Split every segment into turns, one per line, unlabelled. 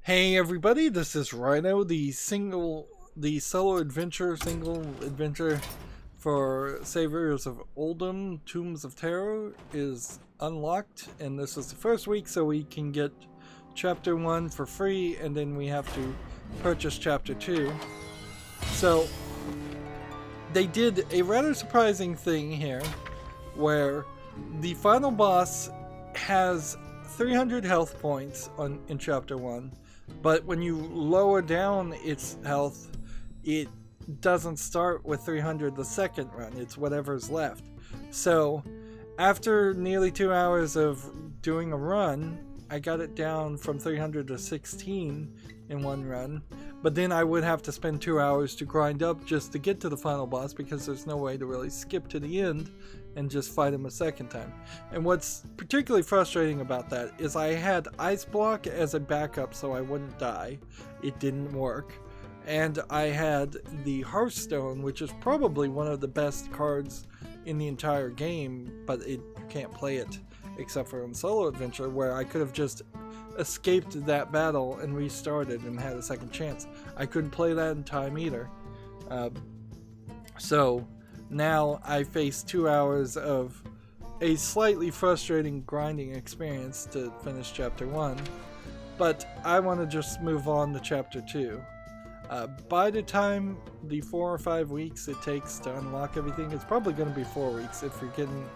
Hey everybody, this is Rydo. The solo adventure, single adventure for Saviors of Uldum, Tombs of Terror is unlocked, and this is the first week, so we can get Chapter 1 for free, and then we have to purchase Chapter 2. So, they did a rather surprising thing here, where the final boss has 300 health points in Chapter 1, but when you lower down its health, it doesn't start with 300 the second run, it's whatever's left. So after nearly 2 hours of doing a run, I got it down from 300 to 16 in one run, but then I would have to spend 2 hours to grind up just to get to the final boss, because there's no way to really skip to the end and just fight him a second time. And what's particularly frustrating about that is I had Ice Block as a backup so I wouldn't die. It didn't work. And I had the Hearthstone, which is probably one of the best cards in the entire game, but you can't play it except for in solo adventure, where I could have just escaped that battle and restarted and had a second chance. I couldn't play that in time either. So now I face 2 hours of a slightly frustrating grinding experience to finish Chapter 1, but I want to just move on to Chapter 2. By the time the 4 or 5 weeks it takes to unlock everything, it's probably going to be 4 weeks if you're getting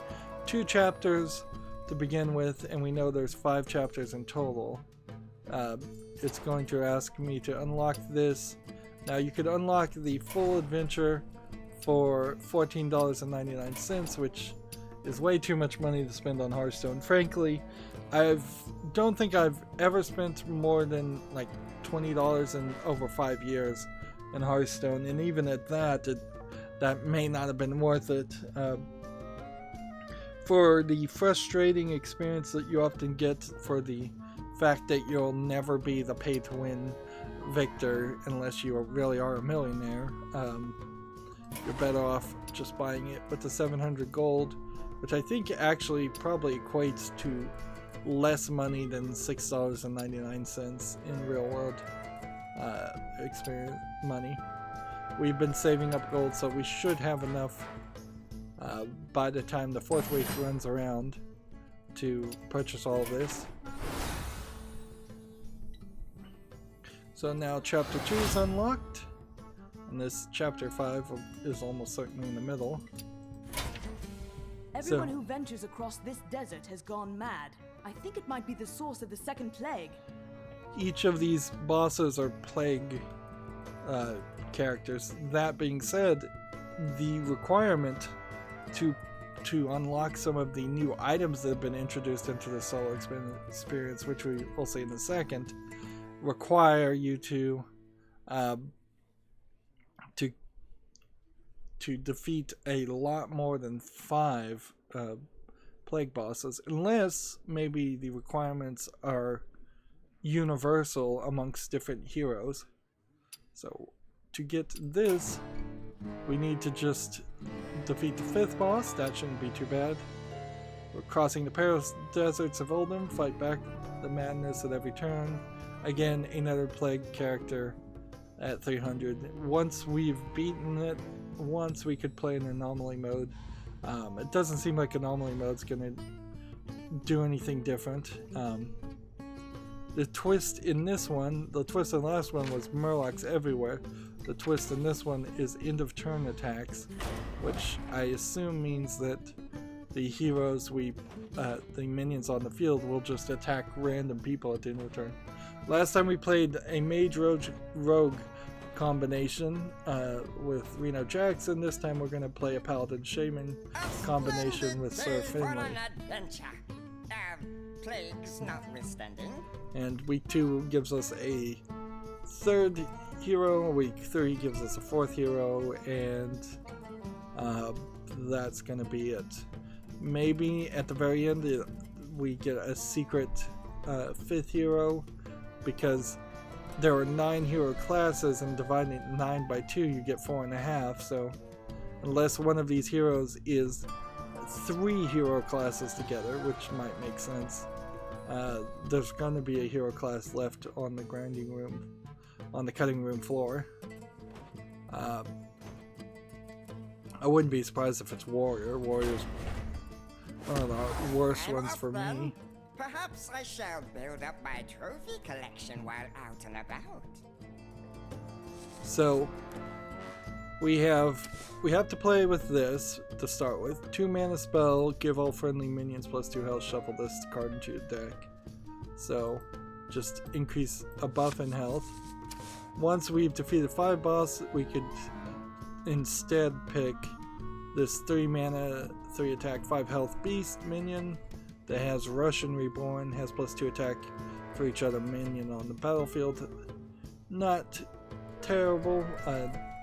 2 chapters to begin with, and we know there's 5 chapters in total. It's going to ask me to unlock this. Now you could unlock the full adventure for $14.99, which is way too much money to spend on Hearthstone. Frankly, don't think I've ever spent more than like $20 in over 5 years in Hearthstone, and even at that, that may not have been worth it. For the frustrating experience that you often get for the fact that you'll never be the pay-to-win victor unless you really are a millionaire, you're better off just buying it with the 700 gold, which I think actually probably equates to less money than $6.99 in real world experience money. We've been saving up gold, so we should have enough by the time the 4th week runs around to purchase all of this. So now Chapter 2 is unlocked, and this Chapter 5 is almost certainly in the middle.
Everyone who ventures across this desert has gone mad. I think it might be the source of the second plague.
Each of these bosses are plague characters. That being said, the requirement to unlock some of the new items that have been introduced into the solo experience, which we will see in a second, require you to defeat a lot more than 5 plague bosses, unless maybe the requirements are universal amongst different heroes. So to get this, we need to just defeat the 5th boss. That shouldn't be too bad. We're crossing the perilous deserts of Uldum, fight back the madness at every turn. Again, another plague character at 300. Once we've beaten it once, we could play in anomaly mode. It doesn't seem like anomaly mode's gonna do anything different. The twist in this one, the twist in the last one was Murlocs everywhere. The twist in this one is end of turn attacks, which I assume means that the heroes the minions on the field will just attack random people at the end of the turn. Last time we played a mage rogue combination with Reno Jackson. This time we're going to play a paladin shaman combination with Sir Finley.
Plagues notwithstanding.
And week 2 gives us a 3rd hero, week 3 gives us a 4th hero, and that's going to be it. Maybe at the very end we get a secret 5th hero, because there are 9 hero classes, and dividing 9 by 2 you get 4.5, so unless one of these heroes is 3 hero classes together, which might make sense, there's going to be a hero class left on the grinding room, on the cutting room floor. I wouldn't be surprised if it's Warrior. Warrior's one of the worst ones for me.
Perhaps I shall build up my trophy collection while out and about.
So we have to play with this to start with. 2 mana spell, give all friendly minions +2 health, shuffle this card into your deck. So just increase a buff in health. Once we've defeated 5 boss, we could instead pick this 3 mana, 3 attack, 5 health beast minion that has Russian Reborn, has +2 attack for each other minion on the battlefield. Not terrible.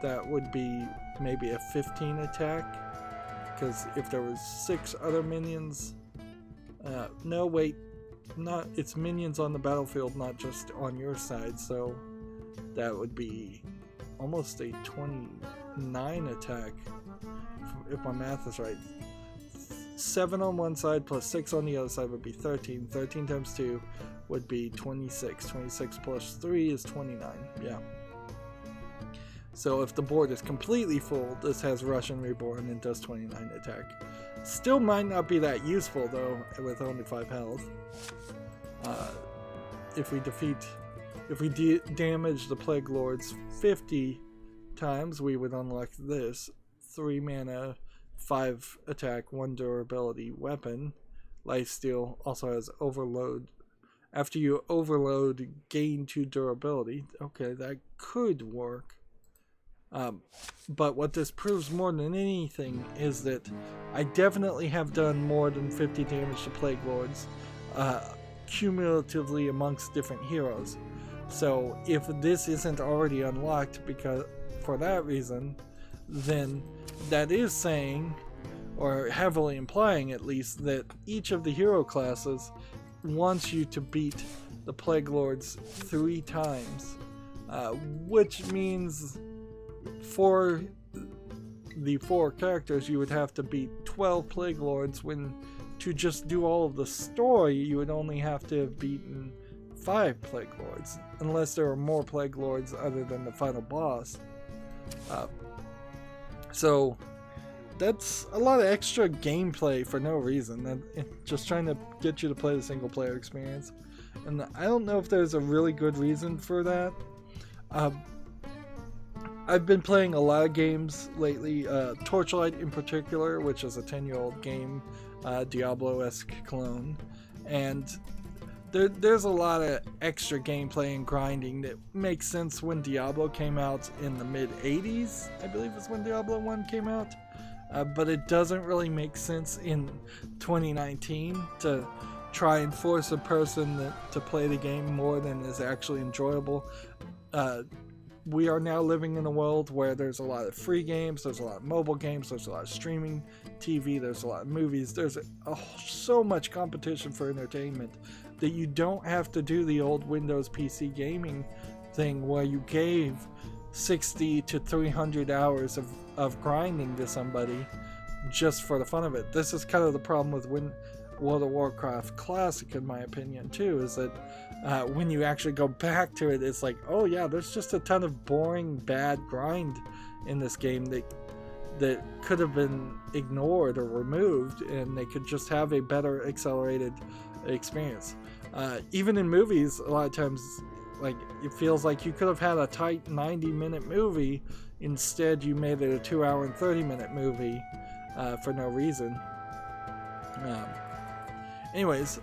That would be maybe a 15 attack, because if there was 6 other minions, no wait, not, it's minions on the battlefield, not just on your side, so that would be almost a 29 attack if my math is right. 7 on one side plus 6 on the other side would be 13. 13 times 2 would be 26. 26 plus 3 is 29. Yeah. So if the board is completely full, this has Russian Reborn and does 29 attack. Still might not be that useful though, with only 5 health. If we damage the Plague Lords 50 times, we would unlock this 3 mana, 5 attack, 1 durability weapon. Lifesteal also has overload. After you overload, gain 2 durability. Okay, that could work. But what this proves more than anything is that I definitely have done more than 50 damage to Plague Lords cumulatively amongst different heroes. So if this isn't already unlocked because for that reason, then that is saying, or heavily implying at least, that each of the hero classes wants you to beat the Plague Lords 3 times, which means for the 4 characters you would have to beat 12 Plague Lords, when to just do all of the story you would only have to have beaten 5 Plague Lords, unless there are more Plague Lords other than the final boss. So that's a lot of extra gameplay for no reason, just trying to get you to play the single player experience, and I don't know if there's a really good reason for that. I've been playing a lot of games lately, Torchlight in particular, which is a 10-year-old game, Diablo-esque clone, and there's a lot of extra gameplay and grinding that makes sense when Diablo came out in the mid-80s, I believe is when Diablo 1 came out, but it doesn't really make sense in 2019 to try and force a person to play the game more than is actually enjoyable. We are now living in a world where there's a lot of free games, there's a lot of mobile games, there's a lot of streaming TV, there's a lot of movies, there's so much competition for entertainment that you don't have to do the old Windows PC gaming thing where you gave 60 to 300 hours of grinding to somebody just for the fun of it. This is kind of the problem with World of Warcraft Classic, in my opinion, too, is that when you actually go back to it, it's like, oh yeah, there's just a ton of boring, bad grind in this game that could have been ignored or removed, and they could just have a better accelerated experience. Even in movies, a lot of times, like, it feels like you could have had a tight 90-minute movie, instead you made it a 2-hour and 30-minute movie for no reason. Anyways,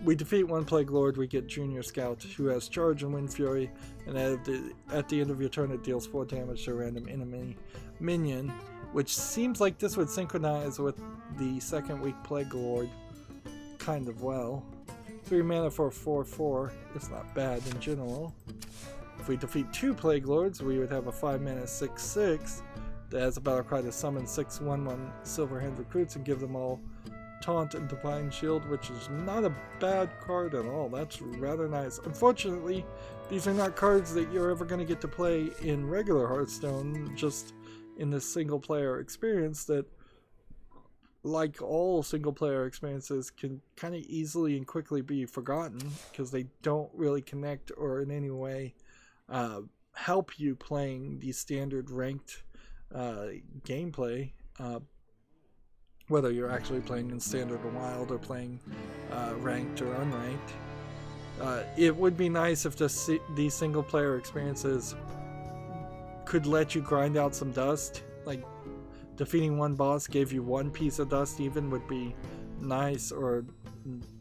we defeat 1 Plague Lord, we get Junior Scout, who has Charge and Wind Fury, and at the end of your turn it deals 4 damage to a random enemy minion, which seems like this would synchronize with the second week Plague Lord kind of well. 3 mana for a 4/4 is not bad in general. If we defeat 2 Plague Lords, we would have a 5 mana 6/6 that has a battle cry to summon 6 1/1 Silverhand recruits and give them all Taunt and Divine Shield, which is not a bad card at all. That's rather nice. Unfortunately, these are not cards that you're ever going to get to play in regular Hearthstone, just in this single player experience that like all single player experiences, can kind of easily and quickly be forgotten because they don't really connect or in any way help you playing the standard ranked gameplay, whether you're actually playing in standard or wild or playing ranked or unranked. It would be nice if these single player experiences could let you grind out some dust. Like defeating one boss gave you one piece of dust even would be nice, or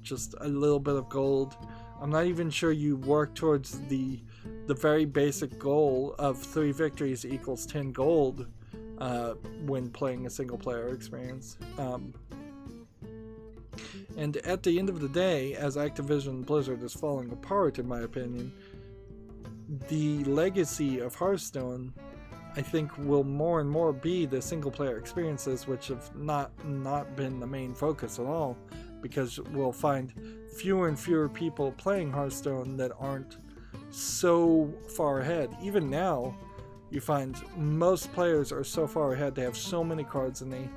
just a little bit of gold. I'm not even sure you work towards the very basic goal of 3 victories equals 10 gold when playing a single player experience. And at the end of the day, as Activision Blizzard is falling apart, in my opinion, the legacy of Hearthstone, I think, will more and more be the single player experiences, which have not been the main focus at all, because we'll find fewer and fewer people playing Hearthstone that aren't so far ahead. Even now, you find most players are so far ahead, they have so many cards, and they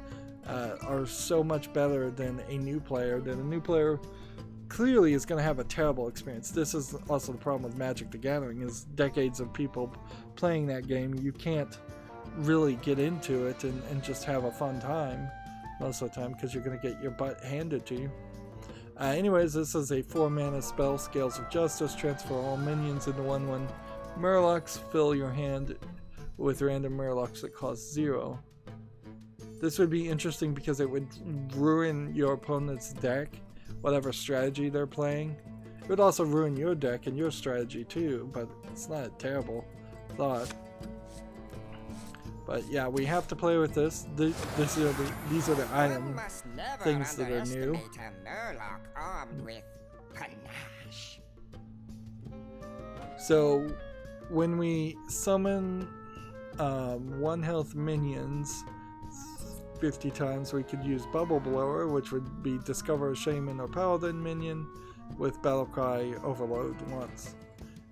are so much better than a new player, that a new player clearly is going to have a terrible experience. This is also the problem with Magic the Gathering, is decades of people playing that game. You can't really get into it and just have a fun time most of the time, because you're going to get your butt handed to you. Anyways, this is a 4-mana spell, Scales of Justice. Transfer all minions into 1/1 Murlocs. Fill your hand with random Murlocs that cost 0. This would be interesting because it would ruin your opponent's deck, whatever strategy they're playing. It would also ruin your deck and your strategy too, but it's not a terrible thought. But yeah, we have to play with this. These are the item things that are new.
A Murloc armed with panache.
So when we summon 1 health minions 50 times, we could use Bubble Blower, which would be Discover a Shaman or Paladin minion with Battlecry Overload once.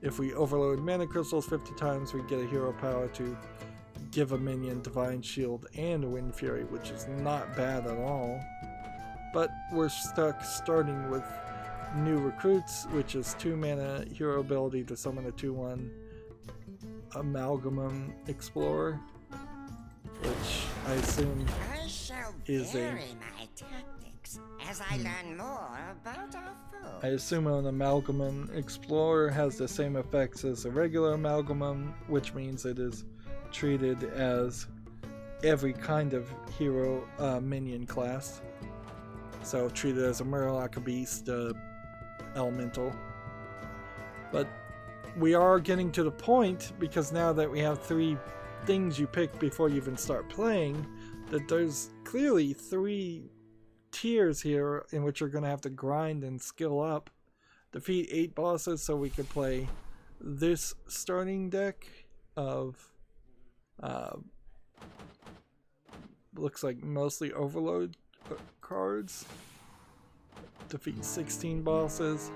If we overload mana crystals 50 times, we get a hero power to give a minion Divine Shield and Wind Fury, which is not bad at all. But we're stuck starting with new recruits, which is 2 mana hero ability to summon a 2/1 Amalgamum Explorer, which I assume
I shall
is
vary my tactics as I learn more about our foe.
I assume an Amalgamum Explorer has the same effects as a regular Amalgamum, which means it is treated as every kind of hero minion class. So treated as a Murloc, a Beast, Elemental. But we are getting to the point, because now that we have 3 things you pick before you even start playing, that there's clearly 3 tiers here in which you're going to have to grind and skill up. Defeat 8 bosses so we could play this starting deck of looks like mostly overload cards. Defeat 16 bosses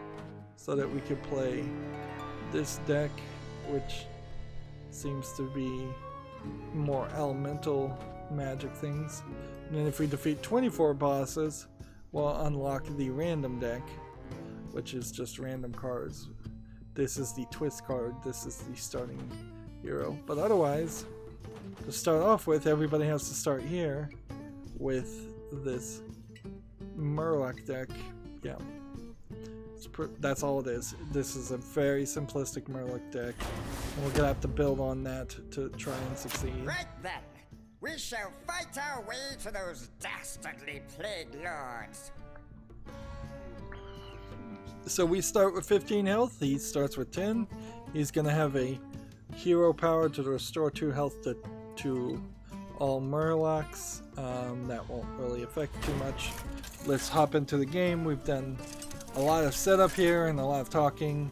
so that we could play this deck, which seems to be more elemental magic things. And then if we defeat 24 bosses, we'll unlock the random deck, which is just random cards. This is the twist card, this is the starting hero. But otherwise, to start off with, everybody has to start here with this Murloc deck. Yeah, that's all it is. This is a very simplistic Murloc deck, and we're gonna have to build on that to try and succeed.
Right then, we shall fight our way to those dastardly plague lords.
So we start with 15 health. He starts with 10. He's gonna have a hero power to restore 2 health to all Murlocs. That won't really affect too much. Let's hop into the game. We've done a lot of setup here and a lot of talking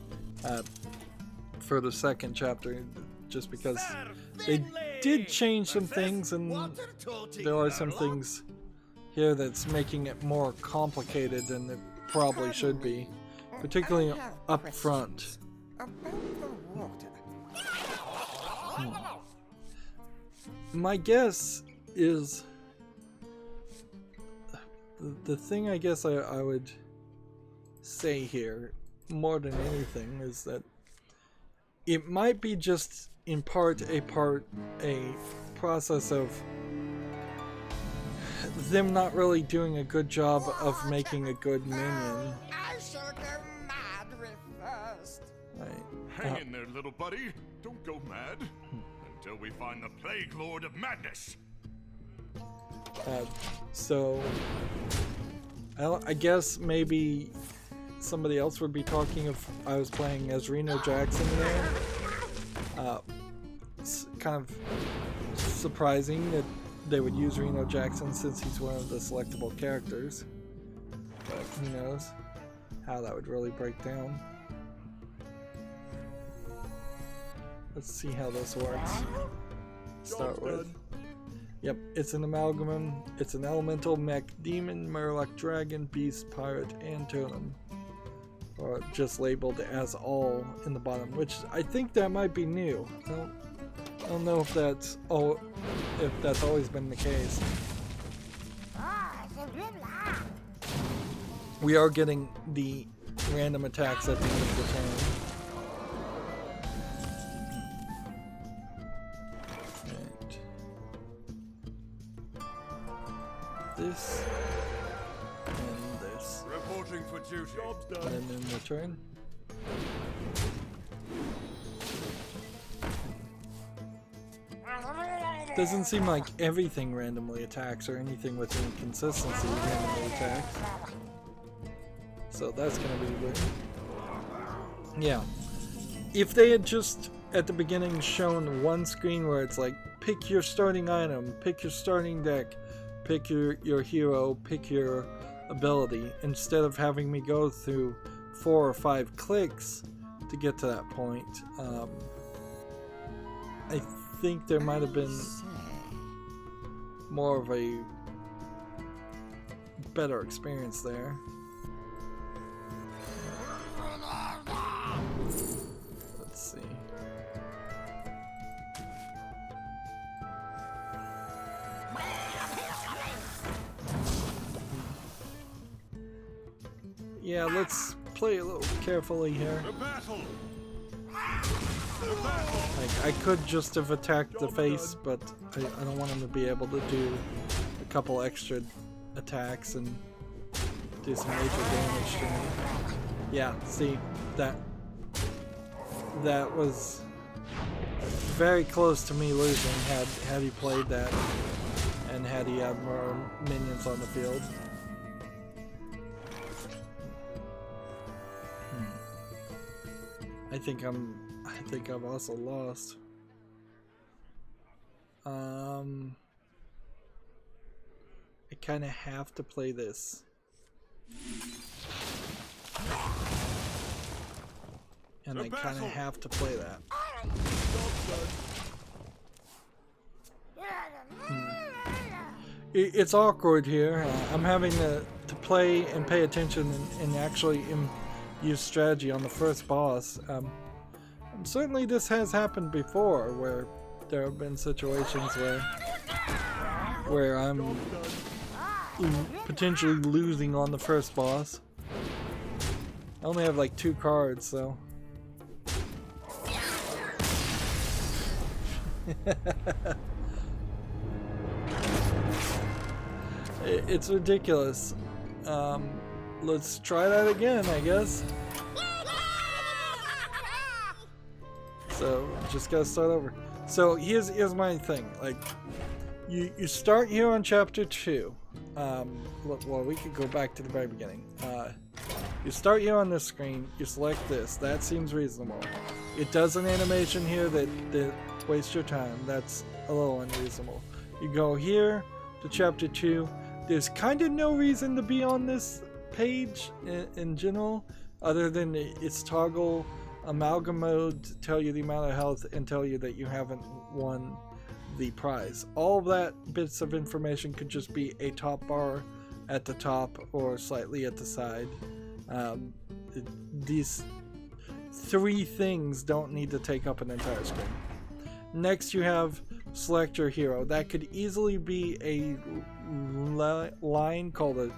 for the second chapter, just because they did change some things, and there are some things here that's making it more complicated than it probably should be, particularly up front. My guess is the thing I guess I would say here, more than anything, is that it might be just in part a process of them not really doing a good job of making a good minion.
I shall go mad with thirst.
Right.
Hang in there, little buddy. Don't go mad until we find the Plague Lord of Madness.
So I guess maybe somebody else would be talking if I was playing as Reno Jackson there. It's kind of surprising that they would use Reno Jackson since he's one of the selectable characters. But who knows how that would really break down. Let's see how this works. Start with. Yep, it's an amalgam. It's an elemental, mech, demon, murloc, dragon, beast, pirate, and totem. Or just labeled as all in the bottom, which I think that might be new. I don't know if that's always been the case. We are getting the random attacks at the end of the turn. This and this.
Reporting for duty. Job's done.
And then return. Doesn't seem like everything randomly attacks or anything with any consistency randomly attacks. So that's gonna be weird. Yeah. If they had just at the beginning shown one screen where it's like, pick your starting item, pick your starting deck, pick your hero, pick your ability, instead of having me go through 4 or 5 clicks to get to that point. I think there might have been more of a better experience there. Let's see. Yeah, let's play a little carefully here. Like, I could just have attacked the face, but I don't want him to be able to do a couple extra attacks and do some major damage to me. Yeah, see, that was very close to me losing had he played that and had he had more minions on the field. I think I've also lost. I kind of have to play this. And I kind of have to play that. It's awkward here. I'm having to play and pay attention and actually use strategy on the first boss. Certainly this has happened before, where there have been situations where I'm potentially losing on the first boss. I only have like 2 cards, so. It's ridiculous. Let's try that again, I guess. So, just gotta start over. So, here's my thing. Like, you start here on chapter 2. Well, we could go back to the very beginning. You start here on this screen. You select this. That seems reasonable. It does an animation here that wastes your time. That's a little unreasonable. You go here to chapter 2. There's kind of no reason to be on this page in general, other than it's toggle amalgam mode to tell you the amount of health and tell you that you haven't won the prize. All that bits of information could just be a top bar at the top or slightly at the side. These 3 things don't need to take up an entire screen. Next you have select your hero. That could easily be a line called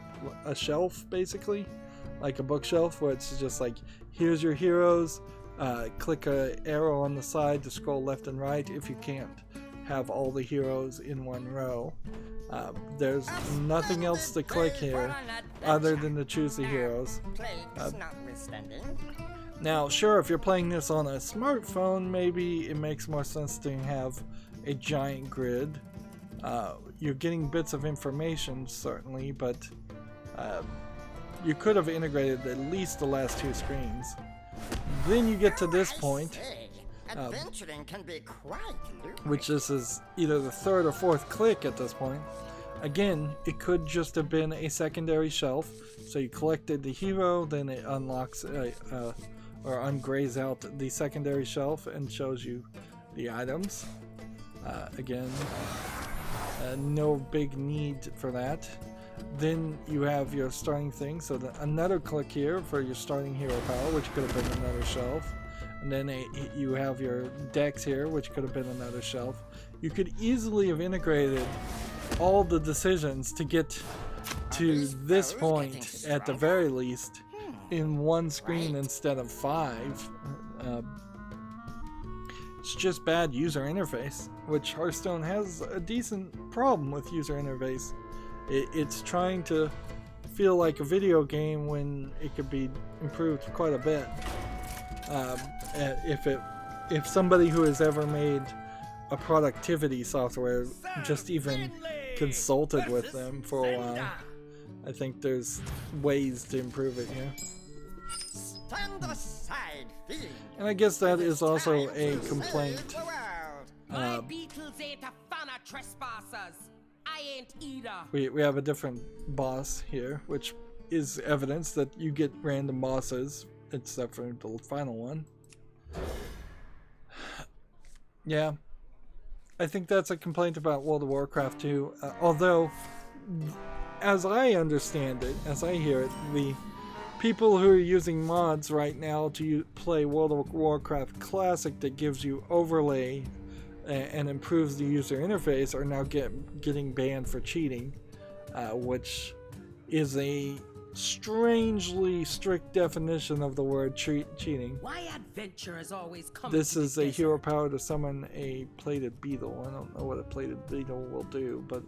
a shelf, basically, like a bookshelf, where it's just like, here's your heroes. Click a arrow on the side to scroll left and right if you can't have all the heroes in one row. There's nothing else to click here other than to choose the heroes. Now, sure, if you're playing this on a smartphone, maybe it makes more sense to have a giant grid. You're getting bits of information, certainly, but you could have integrated at least the last 2 screens. Then you get to this point, which this is either the 3rd or 4th click at this point. Again, it could just have been a secondary shelf. So you collected the hero, then it unlocks or ungrays out the secondary shelf and shows you the items. Again, no big need for that. Then you have your starting thing, so another click here for your starting hero power, which could have been another shelf. And then you have your decks here, which could have been another shelf. You could easily have integrated all the decisions to get to this point, at the very least, in one screen instead of 5. It's just bad user interface, which Hearthstone has a decent problem with user interface. It's trying to feel like a video game when it could be improved quite a bit. If somebody who has ever made a productivity software just even consulted with them for a while, I think there's ways to improve it here. And I guess that is also a complaint. We have a different boss here, which is evidence that you get random bosses, except for the final one. Yeah, I think that's a complaint about World of Warcraft too. Although, as I understand it, as I hear it, the people who are using mods right now to play World of Warcraft Classic that gives you overlay and improves the user interface are now getting banned for cheating, which is a strangely strict definition of the word cheating.
Why adventure is always coming.
This is a hero power to summon a plated beetle. I don't know what a plated beetle will do, but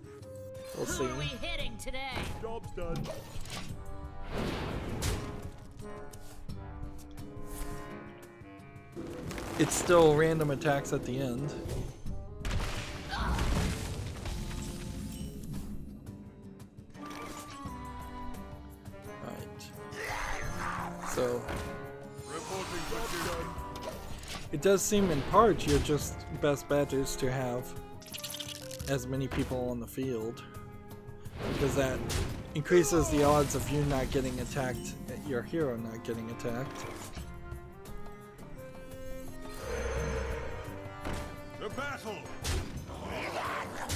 we'll see.
Who are we hitting today?
Job's done.
It's still random attacks at the end. So it does seem in part your just best bet is to have as many people on the field, because that increases the odds of you not getting attacked, your hero not getting attacked.
The battle.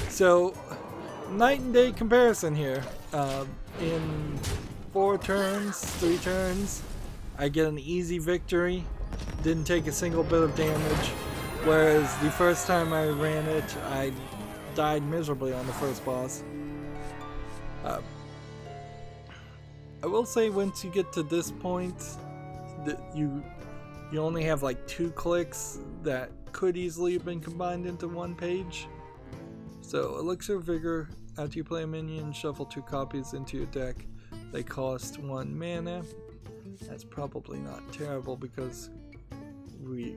So night and day comparison here. In 3 turns, I get an easy victory, didn't take a single bit of damage, whereas the first time I ran it, I died miserably on the first boss. I will say once you get to this point, that you only have like 2 clicks that could easily have been combined into one page. So Elixir of Vigor, after you play a minion, shuffle 2 copies into your deck. They cost 1 mana. That's probably not terrible because we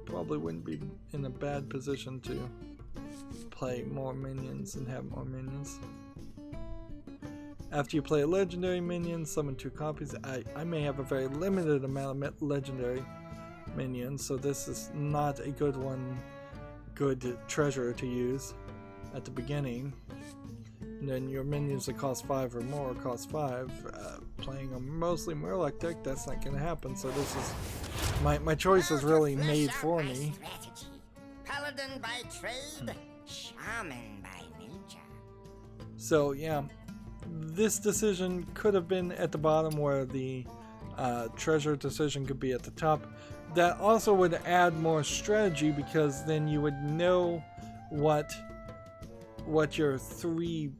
probably wouldn't be in a bad position to play more minions and have more minions. After you play a legendary minion, summon 2 copies. I may have a very limited amount of legendary minions, so this is not a good treasure to use at the beginning. And then your minions that cost 5 or more cost 5. Playing a mostly Murloc deck, that's not going to happen. So this is my choice is really made for me.
Paladin by trade, shaman by nature.
So yeah, this decision could have been at the bottom where the treasure decision could be at the top. That also would add more strategy because then you would know what your 3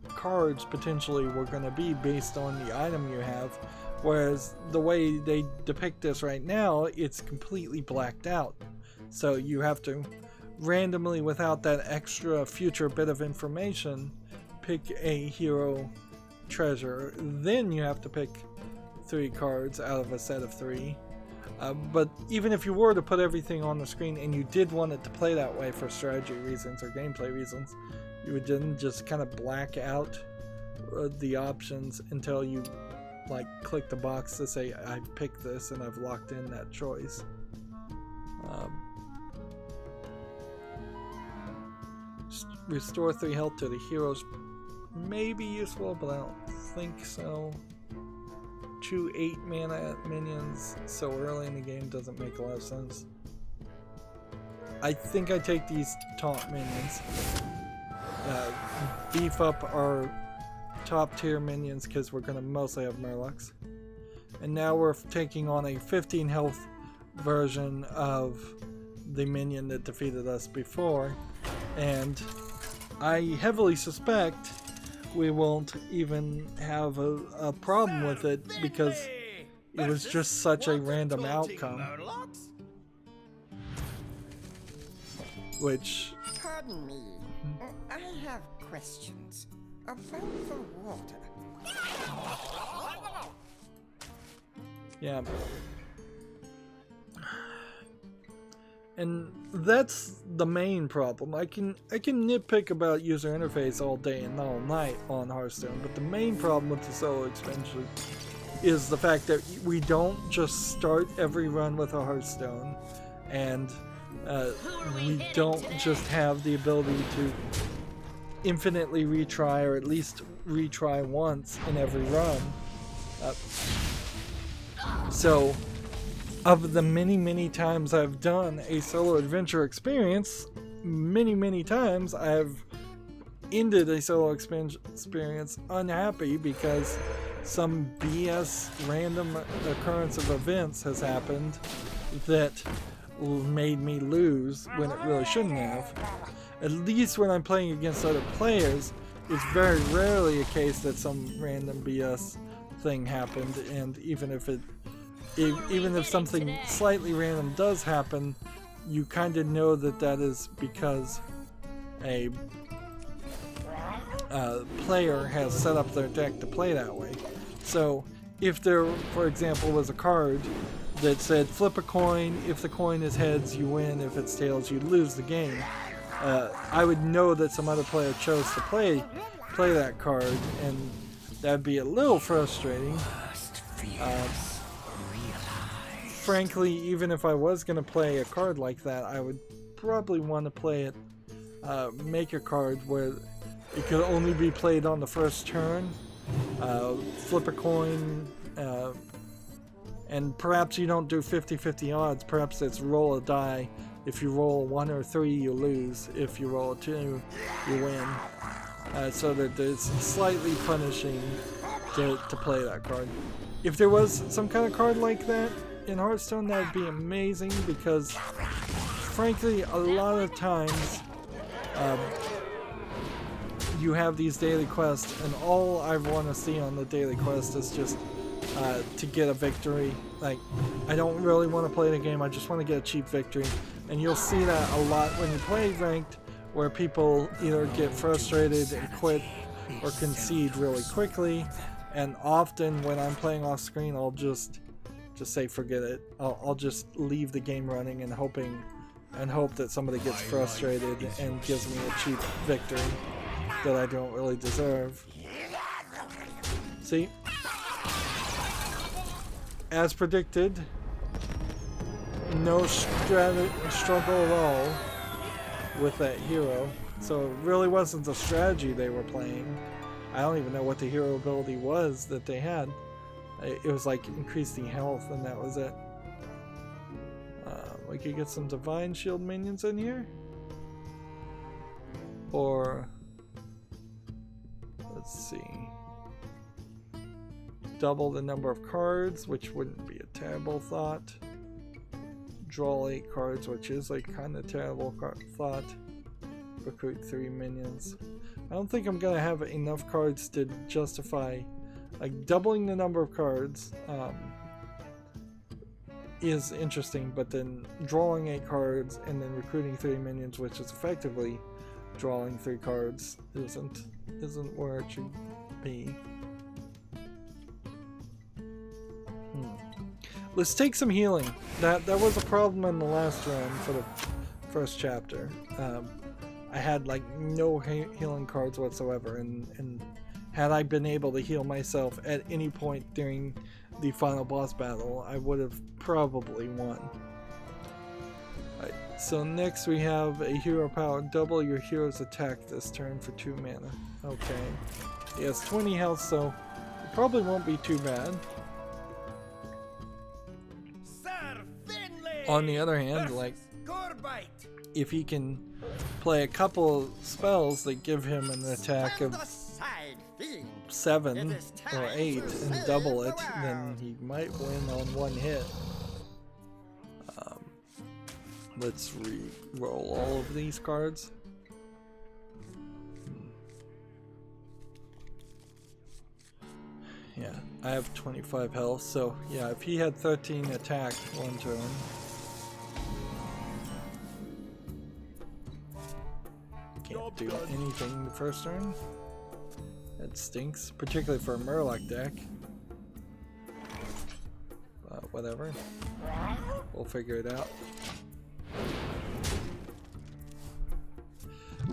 cards potentially were going to be based on the item you have, whereas the way they depict this right now, it's completely blacked out. So you have to randomly, without that extra future bit of information, pick a hero treasure. Then you have to pick 3 cards out of a set of 3. But even if you were to put everything on the screen and you did want it to play that way for strategy reasons or gameplay reasons, you would then just kind of black out the options until you like click the box to say I picked this and I've locked in that choice. Restore 3 health to the heroes may be useful, but I don't think so. 2 8 mana minions so early in the game doesn't make a lot of sense. I think I take these taunt minions. Beef up our top tier minions because we're going to mostly have Murlocs. And now we're taking on a 15 health version of the minion that defeated us before. And I heavily suspect we won't even have a problem with it because it was just such a random outcome. Which...
Pardon me. I have questions about the water.
Yeah. And that's the main problem. I can nitpick about user interface all day and all night on Hearthstone, but the main problem with the solo expansion is the fact that we don't just start every run with a Hearthstone, and we don't just have the ability to infinitely retry, or at least retry once in every run. So, of the many times I've done a solo adventure experience, many times I've ended a solo experience unhappy because some BS random occurrence of events has happened that made me lose when it really shouldn't have. At least when I'm playing against other players, it's very rarely a case that some random BS thing happened, and even if something slightly random does happen, you kind of know that is because a player has set up their deck to play that way. So if there, for example, was a card that said flip a coin, if the coin is heads you win, if it's tails you lose the game, I would know that some other player chose to play that card, and that'd be a little frustrating. Frankly, even if I was going to play a card like that, I would probably want to play it, make a card where it could only be played on the first turn, flip a coin, and perhaps you don't do 50-50 odds, perhaps it's roll a die. If you roll a 1 or 3, you lose. If you roll a 2, you win. So that it's slightly punishing to play that card. If there was some kind of card like that in Hearthstone, that would be amazing, because frankly a lot of times you have these daily quests and all I want to see on the daily quest is just to get a victory. Like, I don't really want to play the game, I just want to get a cheap victory. And you'll see that a lot when you play ranked, where people either get frustrated and quit or concede really quickly. And often when I'm playing off screen, I'll just say forget it. I'll just leave the game running and hope that somebody gets frustrated and gives me a cheap victory that I don't really deserve. See? As predicted, no struggle at all with that hero. So it really wasn't the strategy they were playing. I don't even know what the hero ability was that they had. It was like increasing health, and that was it. We could get some Divine Shield minions in here. Or, let's see, double the number of cards, which wouldn't be a terrible thought. Draw 8 cards, which is a kind of terrible thought. recruit 3 minions. I don't think I'm gonna have enough cards to justify, like, doubling the number of cards is interesting, but then drawing 8 cards and then recruiting 3 minions, which is effectively drawing 3 cards, isn't where it should be. Let's take some healing. That was a problem in the last run for the first chapter. I had like no healing cards whatsoever, and had I been able to heal myself at any point during the final boss battle, I would have probably won. Alright, so next we have a hero power. Double your hero's attack this turn for 2 mana. Okay. He has 20 health, so it probably won't be too bad. On the other hand, like, if he can play a couple spells that give him an attack of 7 or 8 and double it, then he might win on 1 hit. Let's re-roll all of these cards. Yeah, I have 25 health, so yeah, if he had 13 attack 1 turn. Can't do anything the first turn. That stinks, particularly for a Murloc deck. Whatever. We'll figure it out.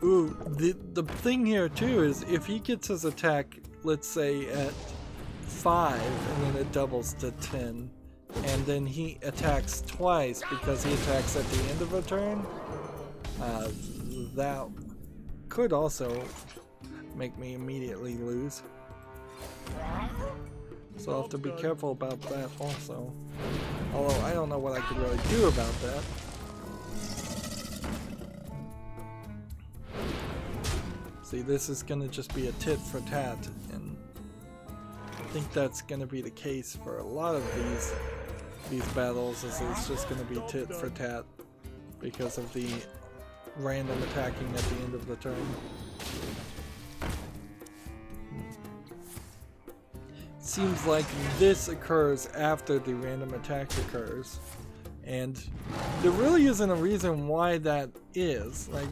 Ooh, the thing here too is if he gets his attack, let's say at 5 and then it doubles to 10, and then he attacks twice because he attacks at the end of a turn, that could also make me immediately lose. So I'll have to be careful about that also. Although I don't know what I could really do about that. See, this is gonna just be a tit for tat, and I think that's gonna be the case for a lot of these battles, is it's just gonna be tit for tat because of the random attacking at the end of the turn. Seems like this occurs after the random attack occurs, and there really isn't a reason why that is. Like,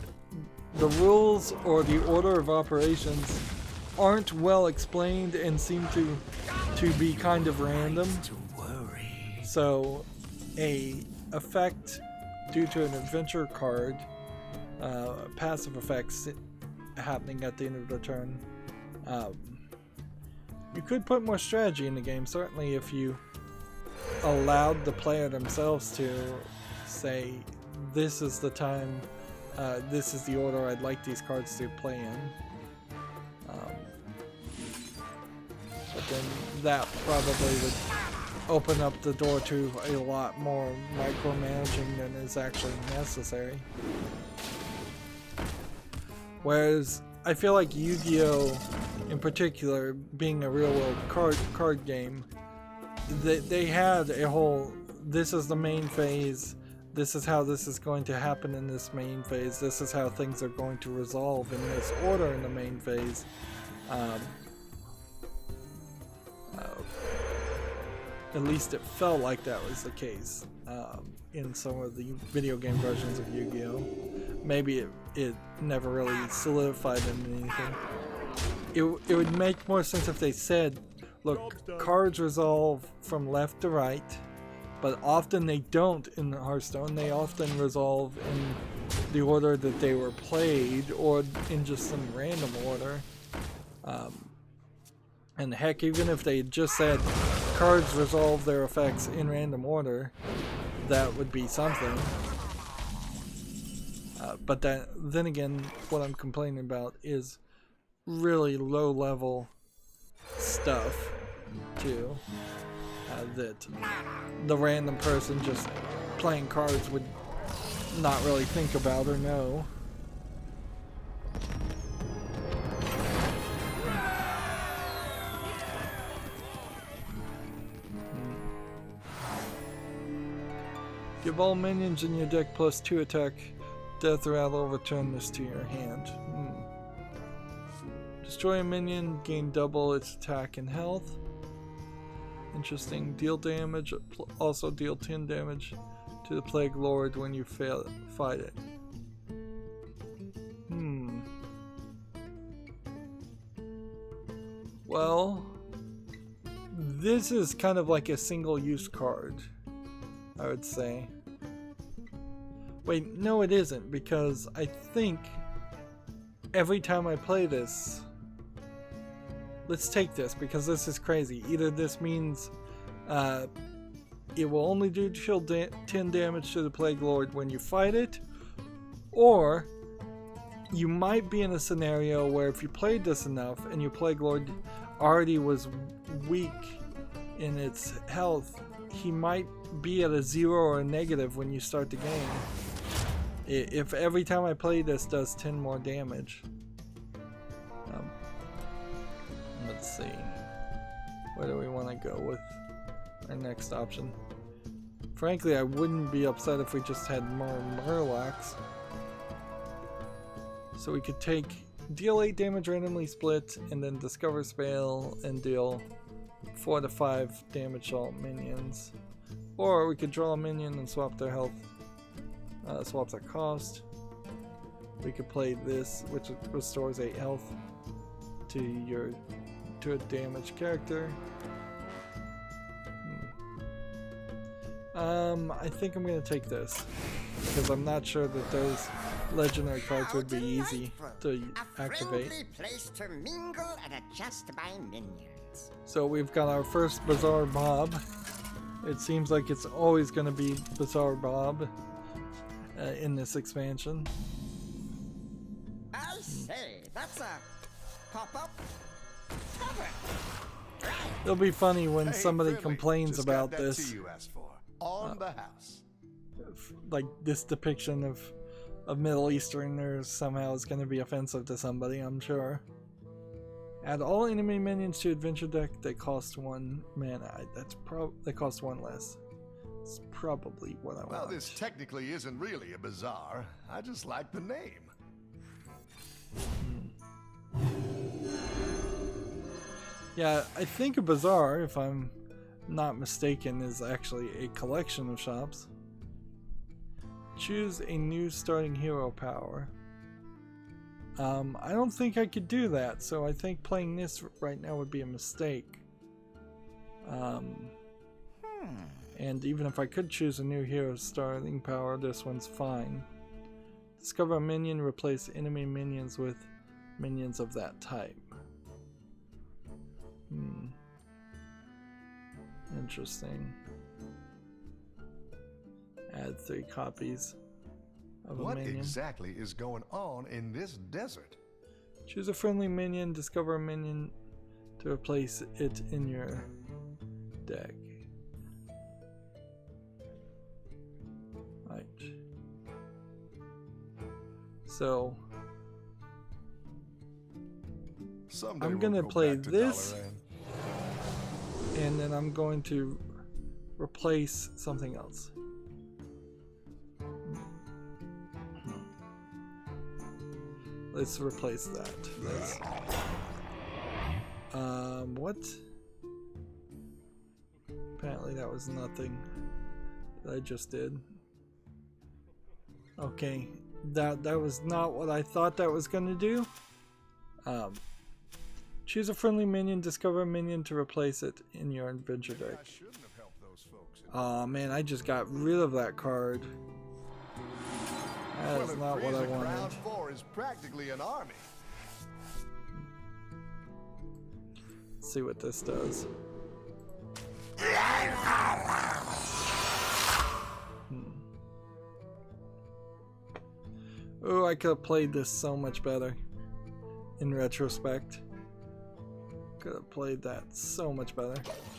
the rules or the order of operations aren't well explained and seem to be kind of random. So a effect due to an adventure card, passive effects happening at the end of the turn, you could put more strategy in the game, certainly if you allowed the player themselves to say, this is the time, this is the order I'd like these cards to play in. But then that probably would open up the door to a lot more micromanaging than is actually necessary. Whereas I feel like Yu-Gi-Oh! In particular, being a real-world card game, they had a whole, this is the main phase, this is how this is going to happen in this main phase, this is how things are going to resolve in this order in the main phase. At least it felt like that was the case in some of the video game versions of Yu-Gi-Oh! Maybe it never really solidified into anything. It would make more sense if they said, look, cards resolve from left to right, but often they don't in Hearthstone. They often resolve in the order that they were played, or in just some random order. And heck, even if they just said cards resolve their effects in random order, that would be something. But then again, what I'm complaining about is really low level stuff too, that the random person just playing cards would not really think about or know. Give all minions in your deck +2 attack Death rattle, return this to your hand. Destroy a minion, gain double its attack and health. Interesting. Deal damage, also deal 10 damage to the Plague Lord when you fight it. Well, this is kind of like a single-use card, I would say. Wait, no it isn't, because I think every time I play this... Let's take this, because this is crazy. Either this means it will only do 10 damage to the Plague Lord when you fight it, or you might be in a scenario where if you played this enough and your Plague Lord already was weak in its health, he might be at a 0 or a negative when you start the game. If every time I play this does 10 more damage. Let's see. Where do we want to go with our next option? Frankly, I wouldn't be upset if we just had more Murlocs. So we could take deal 8 damage randomly split, and then discover spell and deal 4 to 5 damage to all minions. Or we could draw a minion and swap their health, swap their cost. We could play this, which restores 8 health to a damaged character. I think I'm gonna take this because I'm not sure that those legendary cards would be easy to activate.
A friendly place to mingle and adjust my minions.
So we've got our first Bizarre Bob. It seems like it's always going to be Bizarre Bob in this expansion.
I say, that's a pop-up cover.
It'll be funny when
Hey,
somebody
Finley,
complains
just
about
got that
this.
tea you asked for. On the house.
Like this depiction of Middle Easterners somehow is going to be offensive to somebody, I'm sure. Add all enemy minions to adventure deck. They cost 1 mana. They cost 1 less. It's probably what I want.
Well, this technically isn't really a bazaar. I just like the name.
Yeah, I think a bazaar, if I'm not mistaken, is actually a collection of shops. Choose a new starting hero power. I don't think I could do that, so I think playing this right now would be a mistake. And even if I could choose a new hero starting power, this one's fine. Discover a minion, replace enemy minions with minions of that type. Interesting. Add 3 copies of a
What
minion.
exactly is going on in this desert?
Choose a friendly minion, discover a minion to replace it in your deck. Right. So
Someday
I'm
we'll
gonna
go
play
back to
this.
Dalaran.
and then I'm going to replace something else. Let's replace that. What? Apparently that was nothing that I just did. Okay, that was not what I thought that was going to do. Choose a friendly minion, discover a minion to replace it in your adventure deck.
I shouldn't have helped those folks.
Oh man, I just got rid of that card. That is not what I wanted.
Crowd 4 is practically an army.
Let's see what this does. Oh, I could have played this so much better in retrospect. Could have played that so much better.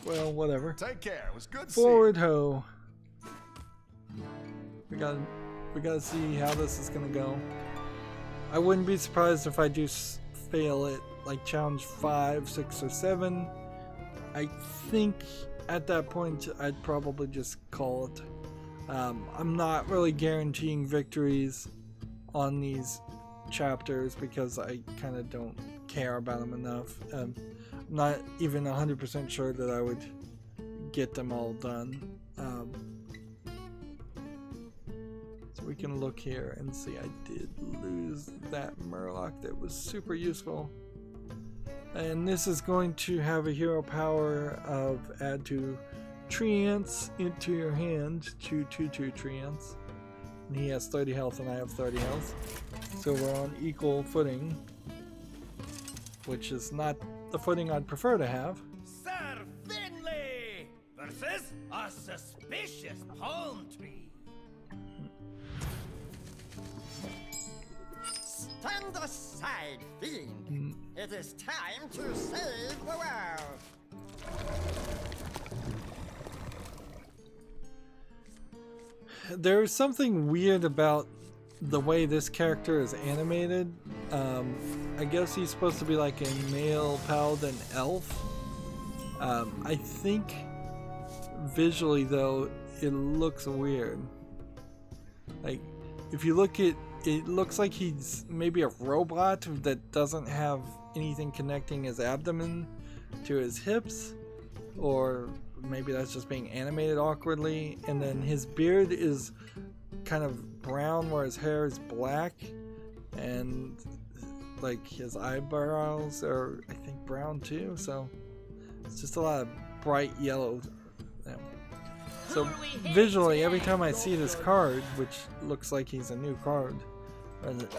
Well, whatever.
Take care. It was good seeing you.
Forward ho. We gotta see how this is gonna go. I wouldn't be surprised if I do fail it, like challenge 5, 6, or 7. I think at that point I'd probably just call it. I'm not really guaranteeing victories on these chapters because I kind of don't care about them enough. I'm not even 100% sure that I would get them all done. So we can look here and see I did lose that Murloc that was super useful. And this is going to have a hero power of add 2 treants into your hand, 2/2/2 treants. And he has 30 health and I have 30 health. So we're on equal footing, which is not the footing I'd prefer to have.
Sir Finley versus a suspicious palm tree.
Stand aside, fiend. It is time to save the world.
There's something weird about the way this character is animated. I guess he's supposed to be like a male paladin elf. I think visually though it looks weird. Like if you look at it, looks like he's maybe a robot that doesn't have anything connecting his abdomen to his hips, or maybe that's just being animated awkwardly. And then his beard is kind of brown where his hair is black, and like his eyebrows are I think brown too, so it's just a lot of bright yellow. So visually every time I see this card, which looks like he's a new card,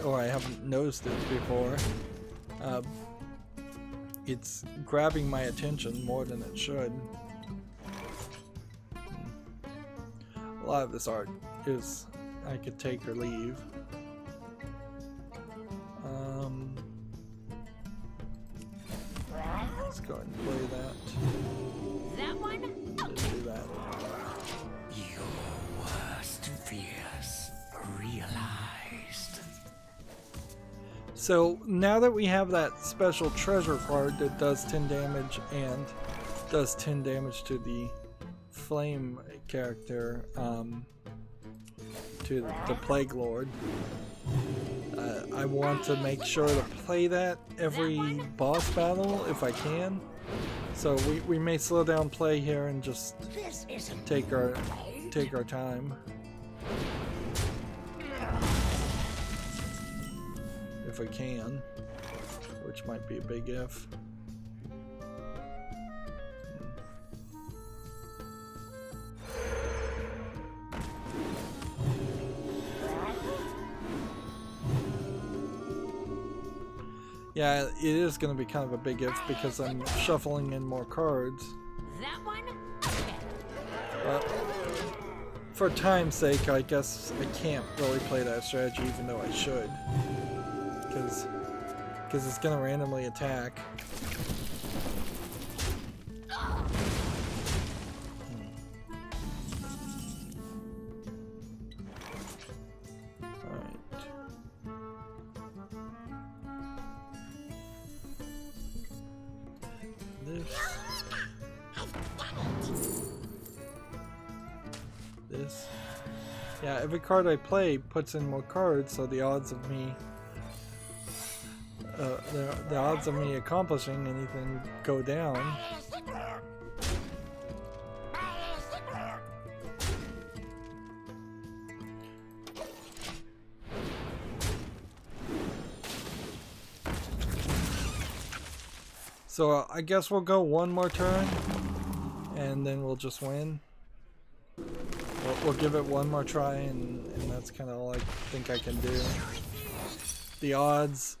or I haven't noticed it before, it's grabbing my attention more than it should. A lot of this art is I could take or leave. Let's go ahead and play that.
That one?
Let's do that.
Your worst fears realized.
So now that we have that special treasure card that does 10 damage and does 10 damage to the flame character, to the Plague Lord, I want to make sure to play that every boss battle if I can. So we may slow down play here and just take our time. If I can, which might be a big if. Yeah, it is going to be kind of a big if because I'm shuffling in more cards.
That one? Okay.
But for time's sake, I guess I can't really play that strategy even though I should. Because it's going to randomly attack. This. Yeah, every card I play puts in more cards, so the odds of me the odds of me accomplishing anything go down. So I guess we'll go one more turn and then we'll just win. We'll give it one more try, and that's kind of all I think I can do. The odds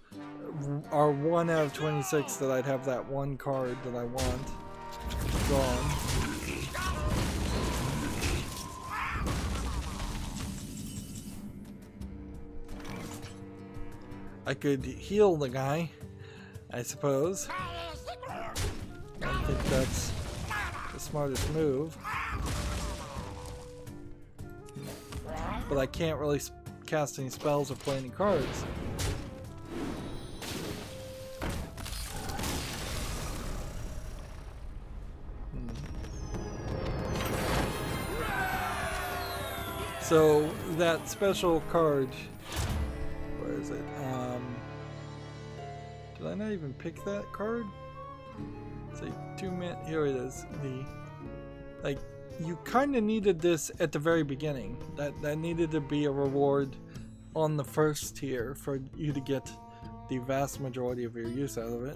are 1 out of 26 that I'd have that one card that I want gone. I could heal the guy, I suppose. I don't think that's the smartest move. But I can't really cast any spells or play any cards. So that special card Where is it? Did I not even pick that card? It's a 2-man. Here it is. Like, you kind of needed this at the very beginning. That needed to be a reward on the first tier for you to get the vast majority of your use out of it.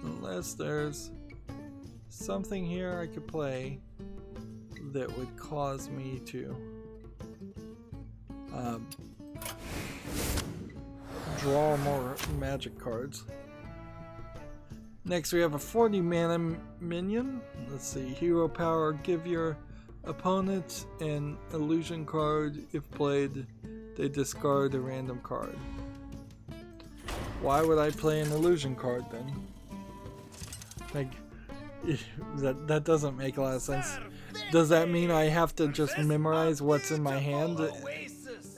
Unless there's something here I could play that would cause me to draw more magic cards. Next we have a 40 mana minion. Let's see, hero power, give your opponent an illusion card. If played, they discard a random card. Why would I play an illusion card then? Like, that doesn't make a lot of sense. Does that mean I have to just memorize what's in my hand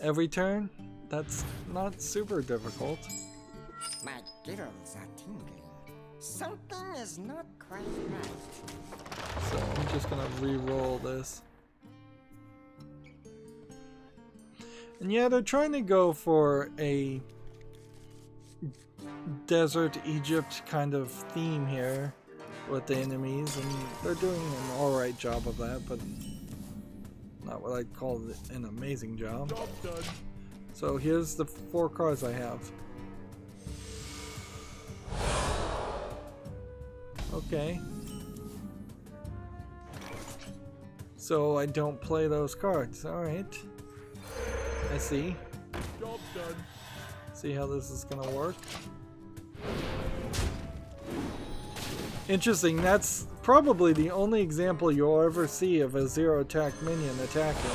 every turn? That's not super difficult.
My gittles are tingling. Something is not quite right.
So I'm just gonna re-roll this. And yeah, they're trying to go for a desert Egypt kind of theme here with the enemies, and they're doing an alright job of that, but not what I'd call an amazing job. Job done. So here's the 4 cards I have. Okay. So I don't play those cards. Alright. I see. Job done. See how this is gonna work. Interesting, that's probably the only example you'll ever see of a 0 attack minion attacking.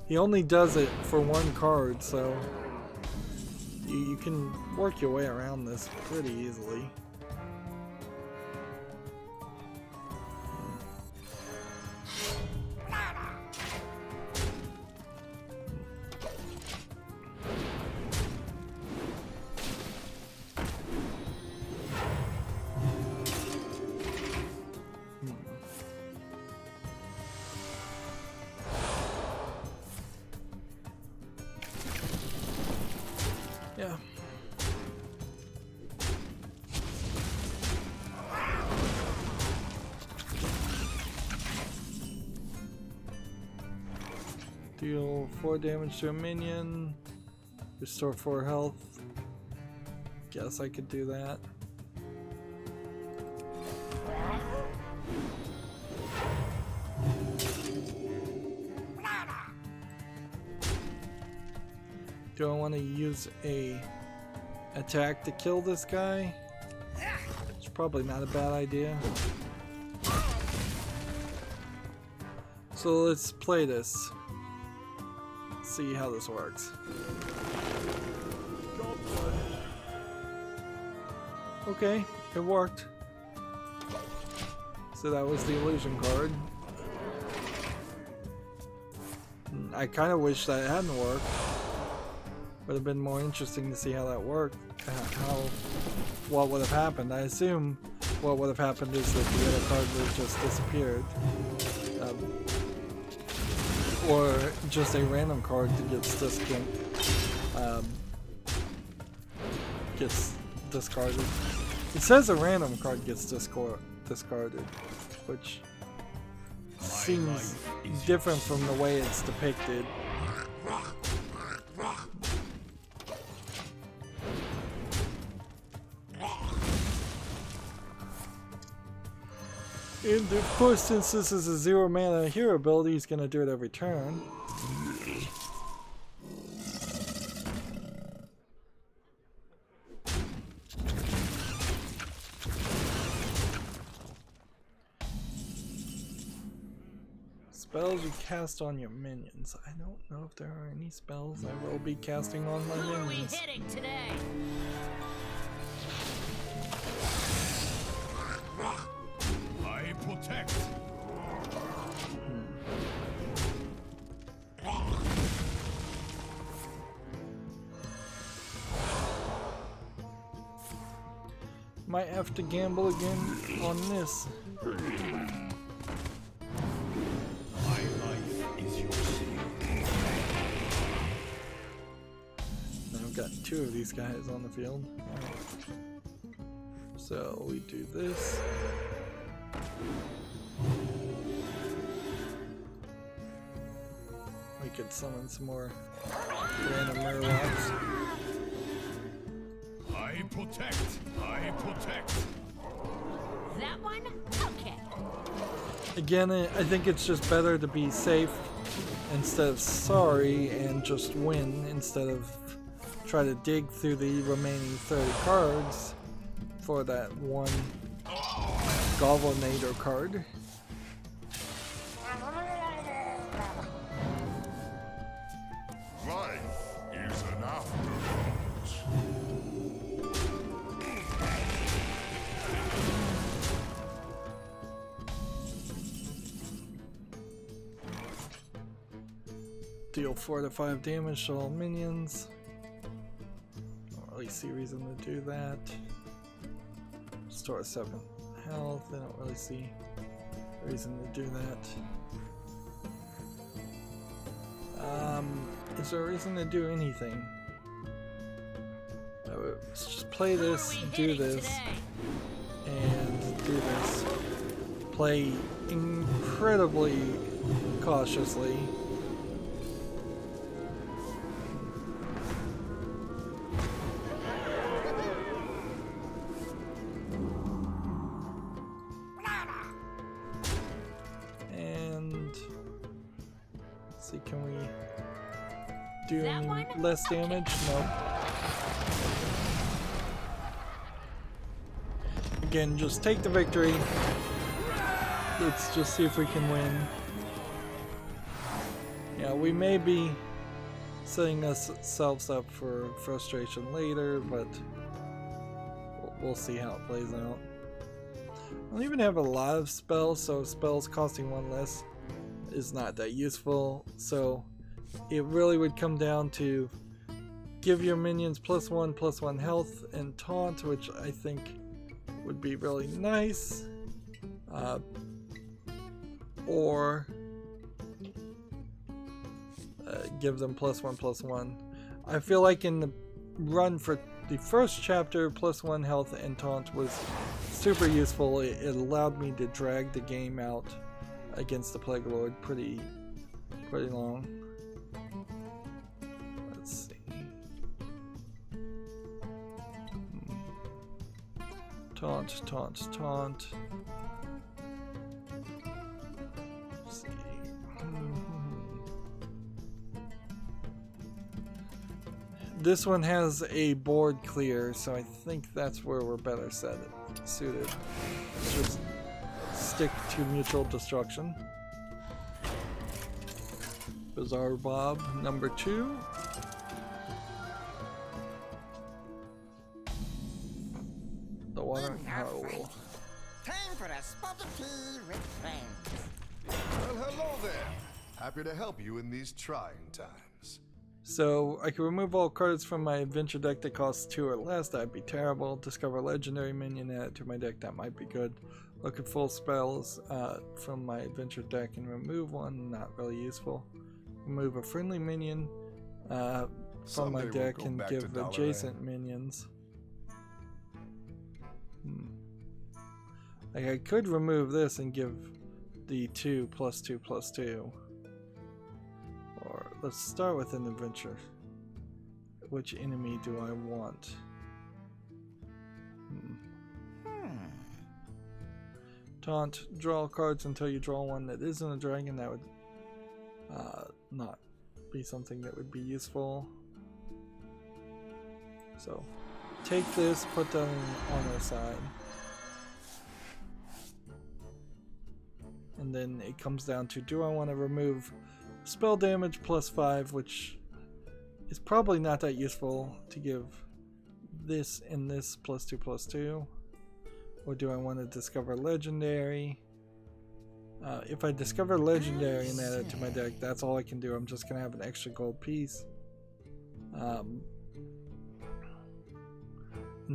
He only does it for 1 card, so you can work your way around this pretty easily. Yeah. Deal 4 damage to a minion. Restore 4 health. Guess I could do that. Do I want to use a attack to kill this guy? It's probably not a bad idea. So let's play this. See how this works. Okay, it worked. So that was the illusion card. I kind of wish that hadn't worked. Would have been more interesting to see how that worked. What would have happened. I assume what would have happened is that the other card would have just disappeared. Or just a random card that gets discarded. It says a random card gets discarded, which seems different from the way it's depicted. And of course, since this is a 0 mana hero ability, he's gonna do it every turn. Spells you cast on your minions. I don't know if there are any spells I will be casting on my
Who are we
minions.
hitting today?
I protect.
Might have to gamble again on this. got 2 of these guys on the field. Alright. So we do this. We could summon some more random murlocs.
I protect. I protect.
That one? Okay.
Again, I think it's just better to be safe instead of sorry and just win instead of try to dig through the remaining 30 cards for that one Goblinator card.
Life is an afterthought.
Deal 4 to 5 damage to all minions. Don't really see reason to do that. Store 7 health. I don't really see reason to do that. Is there a reason to do anything? Let's just play this, do this, and do this. Play incredibly cautiously. And let's see, can we do any less damage? No. Again, just take the victory. Let's just see if we can win. Yeah, we may be setting ourselves up for frustration later, but we'll see how it plays out. I don't even have a lot of spells, so spells costing 1 less is not that useful. So it really would come down to give your minions +1/+1 health and taunt, which I think would be really nice. Or give them +1/+1. I feel like in the run for the first chapter, +1 health and taunt was super useful. It allowed me to drag the game out against the Plague Lord pretty long. Let's see. Taunt, taunt, taunt. Let's see. This one has a board clear, so I think that's where we're better suited. Just stick to mutual destruction. Bizarre Bob number 2. The water howl.
Time for a spot of tea with friends.
Well, hello there. Happy to help you in these trying times.
So I can remove all cards from my adventure deck that costs 2 or less. That'd be terrible. Discover a legendary minion, add it to my deck. That might be good. Look at full spells from my adventure deck and remove one. Not really useful. Remove a friendly minion from my deck and give adjacent minions. Like I could remove this and give the 2 +2/+2. Or let's start with an adventure. Which enemy do I want? Taunt, draw cards until you draw one that isn't a dragon. That would not be something that would be useful. So take this, put that on our side. And then it comes down to, do I want to remove spell damage +5, which is probably not that useful to give this and this +2/+2, or do I want to discover legendary? If I discover legendary and add it to my deck, that's all I can do. I'm just gonna have an extra gold piece. And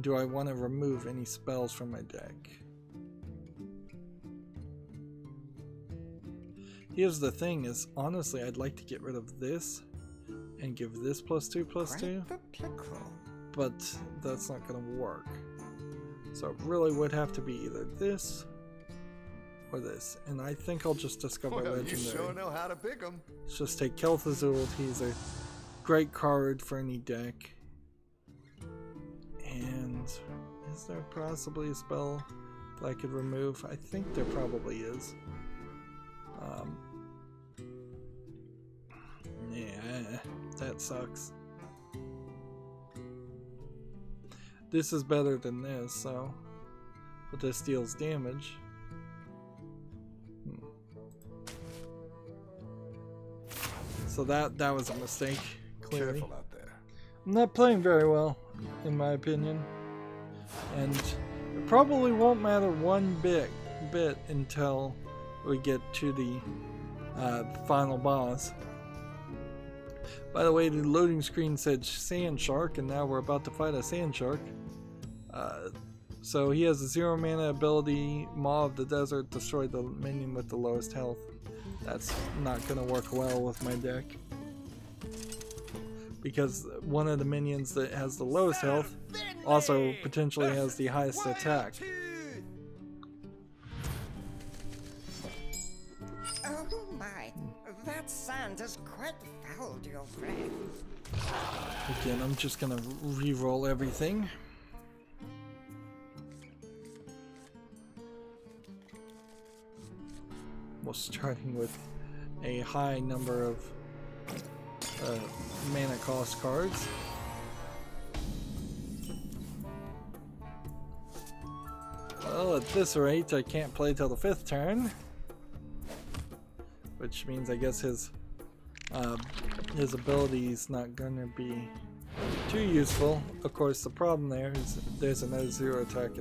do I want to remove any spells from my deck? Here's the thing is, honestly, I'd like to get rid of this and give this +2/+2,
Quite the pickle.
but that's not going to work. So it really would have to be either this or this, and I think I'll just discover
Well, you
legendary.
sure know how to pick 'em.
Let's just take Kel'Thuzul. He's a great card for any deck. And is there possibly a spell that I could remove? I think there probably is. Yeah, that sucks. This is better than this, so, but this deals damage. So that was a mistake, clearly.
Careful out there.
I'm not playing very well, in my opinion, and it probably won't matter one bit until we get to the final boss. By the way, the loading screen said Sand Shark, and now we're about to fight a Sand Shark. So he has a 0 mana ability, Maw of the Desert, destroy the minion with the lowest health. That's not going to work well with my deck, because one of the minions that has the lowest health also potentially has the highest attack.
Oh my, that sand has quite fouled your friend.
Again, I'm just going to re-roll everything. Well, starting with a high number of mana cost cards. Well, at this rate, I can't play till the 5th turn, which means I guess his ability is not gonna be too useful. Of course, the problem there is there's another zero attack.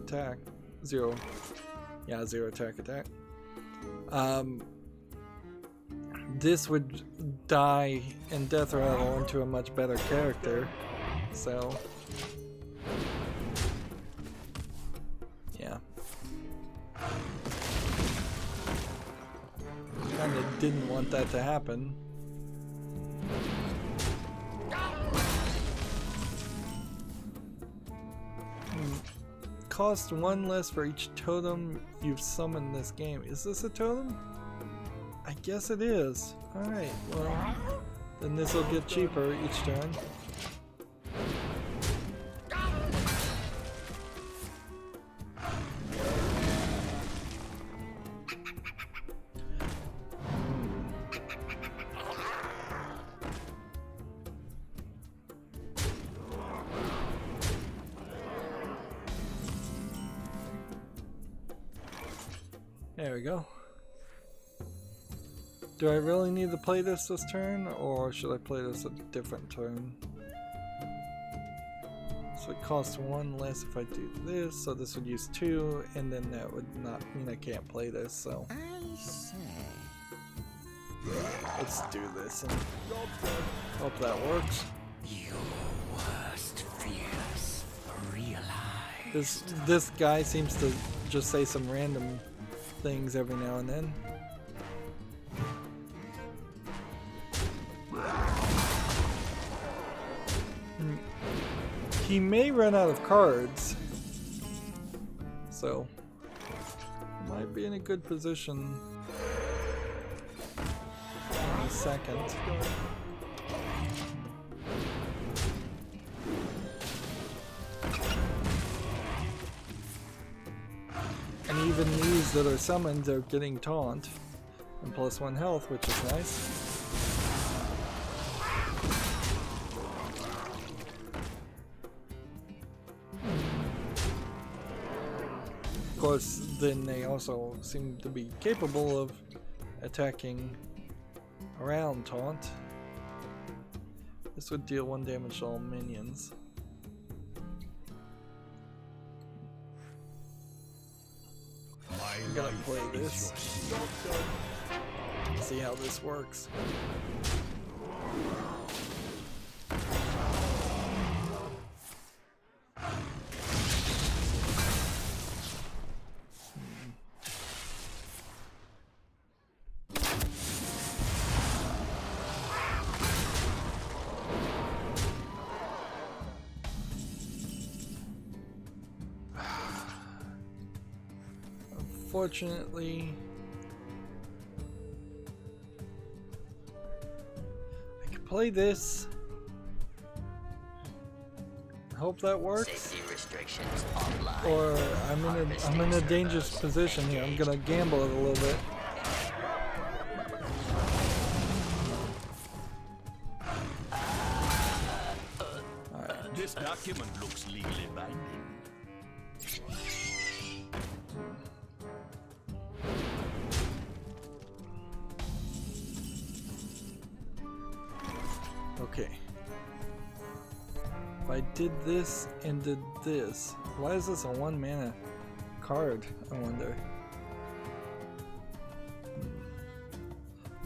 This would die and death rattle into a much better character, so yeah. Kinda didn't want that to happen. Cost 1 less for each totem you've summoned this game. Is this a totem? I guess it is. Alright, well, then this will get cheaper each turn. There we go. Do I really need to play this turn, or should I play this a different turn? So it costs 1 less if I do this, so this would use 2, and then that would not mean I can't play this, so
I say.
let's do this and hope that works.
Your worst fears realized.
This guy seems to just say some random things every now and then. He may run out of cards, so might be in a good position in a second. And even these that are summoned are getting taunt and +1 health, which is nice. Of course, then they also seem to be capable of attacking around taunt. This would deal 1 damage to all minions. I'm gonna play this. See how this works. Unfortunately, I can play this. Hope that works.
Safety restrictions online.
Or I'm in a dangerous position here. I'm gonna gamble it a little bit. Alright.
This document looks legally binding.
Okay. If I did this and did this, why is this a 1 mana card, I wonder?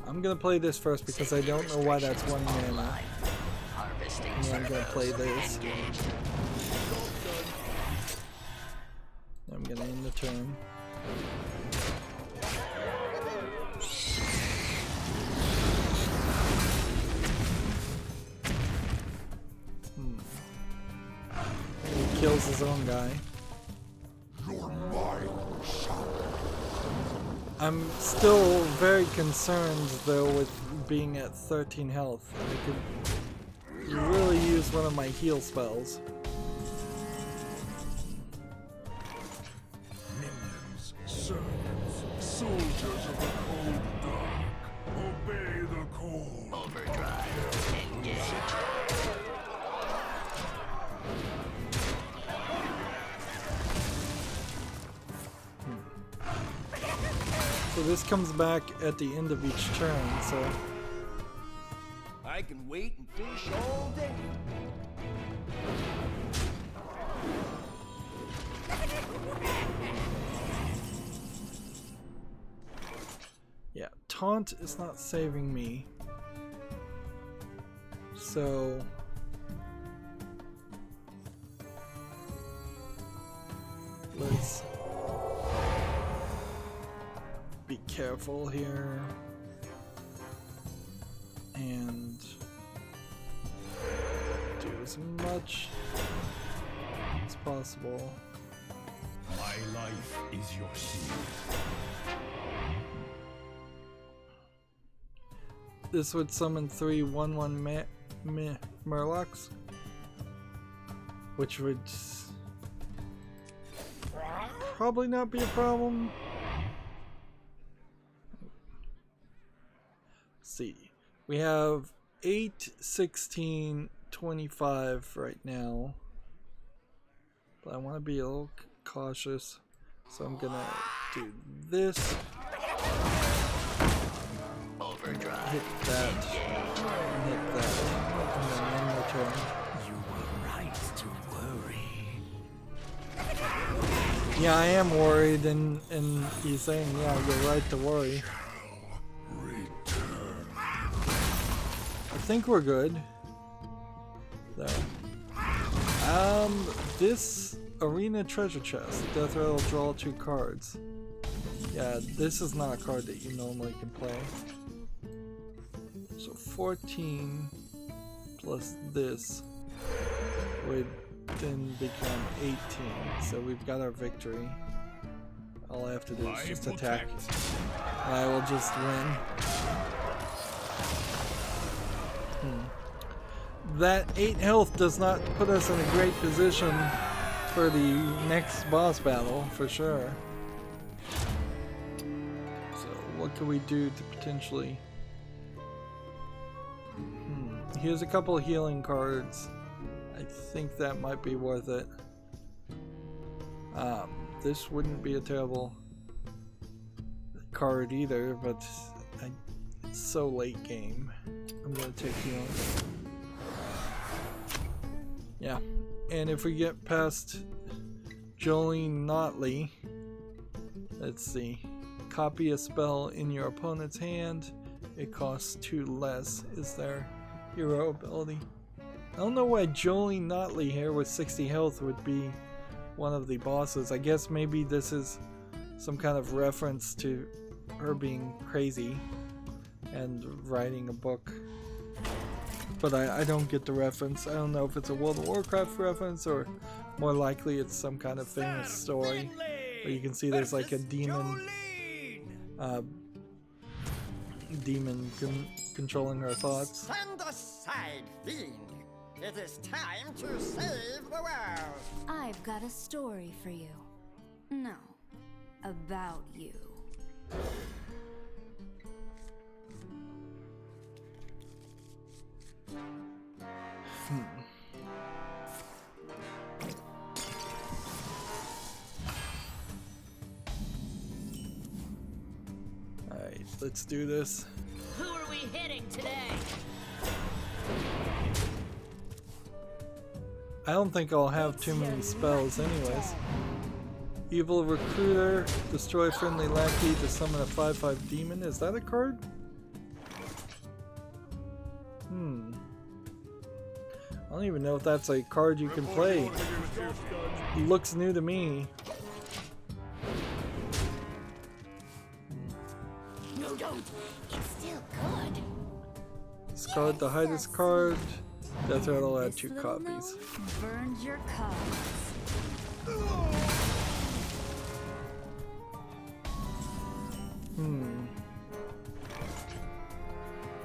I'm gonna play this first because I don't know why that's 1 mana. And then I'm gonna play this. I'm gonna end the turn. He kills his own guy. I'm still very concerned though with being at 13 health. I could really use one of my heal spells.
Minions, servants, soldiers of the cold dark, obey the call.
Overdrive. Engage.
So this comes back at the end of each turn, so
I can wait and fish all day.
yeah, taunt is not saving me. So let's be careful here and do as much as possible.
My life is your seed.
This would summon 3 1/1 Murlocs, which would probably not be a problem. Let's see, we have 8, 16, 25 right now, but I want to be a little cautious, so I'm gonna do this. Hit that, and hit that, and then end my turn.
You were right to worry.
Yeah, I am worried, and he's saying, yeah, you're right to worry. I think we're good. So, this arena treasure chest, death rattle, draw 2 cards. Yeah, this is not a card that you normally can play. So 14 plus this would then become 18. So we've got our victory. All I have to do is just attack. And I will just win. That 8 health does not put us in a great position for the next boss battle, for sure. So what can we do to potentially... Here's a couple of healing cards. I think that might be worth it. This wouldn't be a terrible card either, but it's so late game. I'm gonna take healing. Yeah, and if we get past Jolene Notley, let's see. Copy a spell in your opponent's hand. It costs 2 less. Is there hero ability? I don't know why Jolene Notley here with 60 health would be one of the bosses. I guess maybe this is some kind of reference to her being crazy and writing a book. But I don't get the reference. I don't know if it's a World of Warcraft reference or more likely it's some kind of famous story. But you can see there's like a demon, controlling our thoughts.
Stand aside, fiend. It is time to save the world.
I've got a story for you. No, about you.
Alright, let's do this.
Who are we hitting today?
I don't think I'll have too many spells anyways. Evil Recruiter, destroy friendly lackey to summon a 5/5 demon. Is that a card? I don't even know if that's a card you can play. Looks new to me.
No, don't. It's still good.
Discard the highness card. Death Rattle will add
This
2
little
copies.
gnome burned your cards.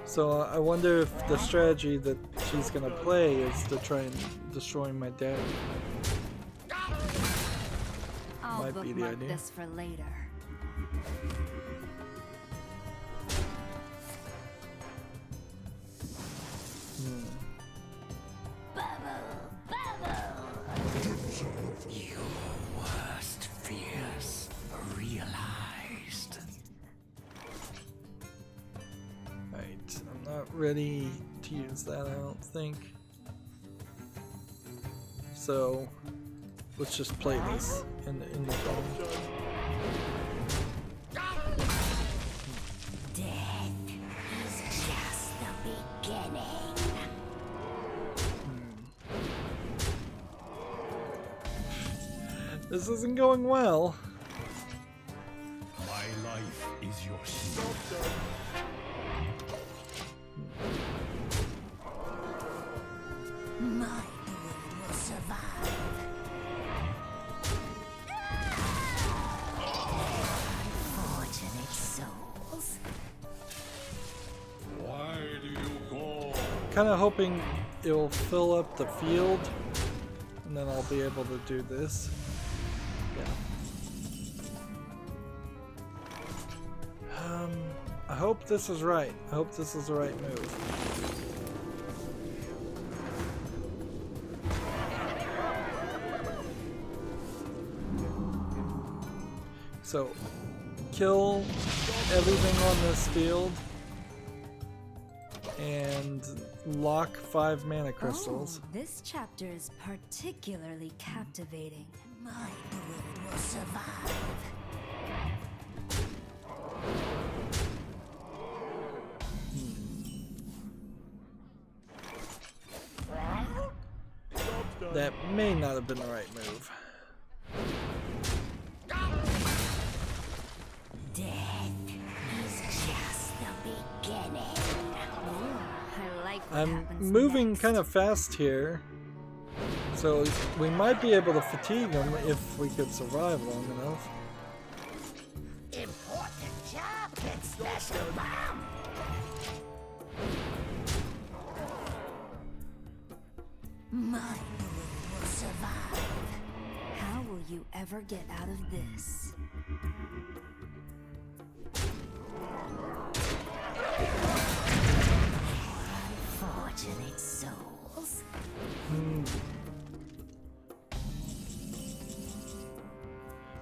So I wonder if the strategy that she's gonna play is to try and destroy my deck.
I'll
Might be the
bookmark
idea.
this for later.
Your worst fears realized.
Right, I'm not ready to use that, I don't think. So let's just play this in the game.
Death is just the beginning.
This isn't going well.
My life is your shield.
My brood will survive. Unfortunate souls.
Why do you go?
Kind of hoping it will fill up the field, and then I'll be able to do this. Yeah. I hope this is right. I hope this is the right move. So, kill everything on this field and lock 5 mana crystals.
Oh, this chapter is particularly captivating.
My brood will survive.
That may not have been the right move.
Death is just the beginning.
I like what
I'm
happens
moving
next.
kind of fast here, so we might be able to fatigue them if we could survive long enough.
Important job, get special bomb. My brood will survive.
How will you ever get out of this?
Unfortunate souls.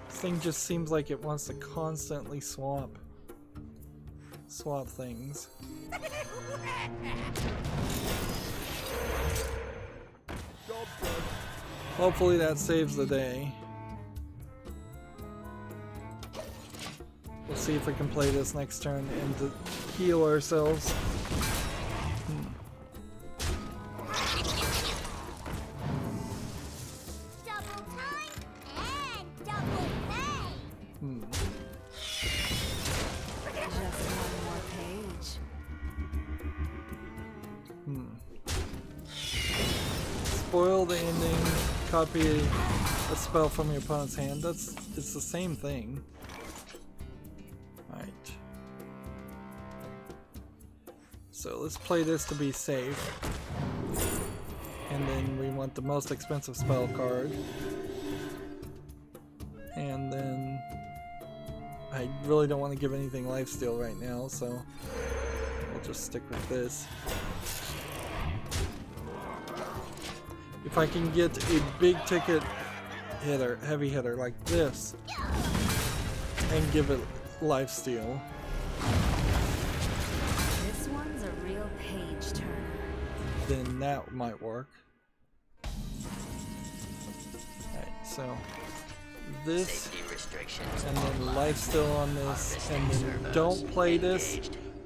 This thing just seems like it wants to constantly swap things. Hopefully that saves the day. We'll see if we can play this next turn and to heal ourselves.
Double time and double pay.
Just one more page.
Spoil the ending, copy a spell from your opponent's hand. That's it's the same thing. Alright. So let's play this to be safe. And then we want the most expensive spell card. And then I really don't want to give anything lifesteal right now, so we'll just stick with this. If I can get a big ticket hitter, heavy hitter like this, and give it lifesteal.
This one's a real page turner.
Then that might work. Alright, so this, and then lifesteal on this, and then don't play this.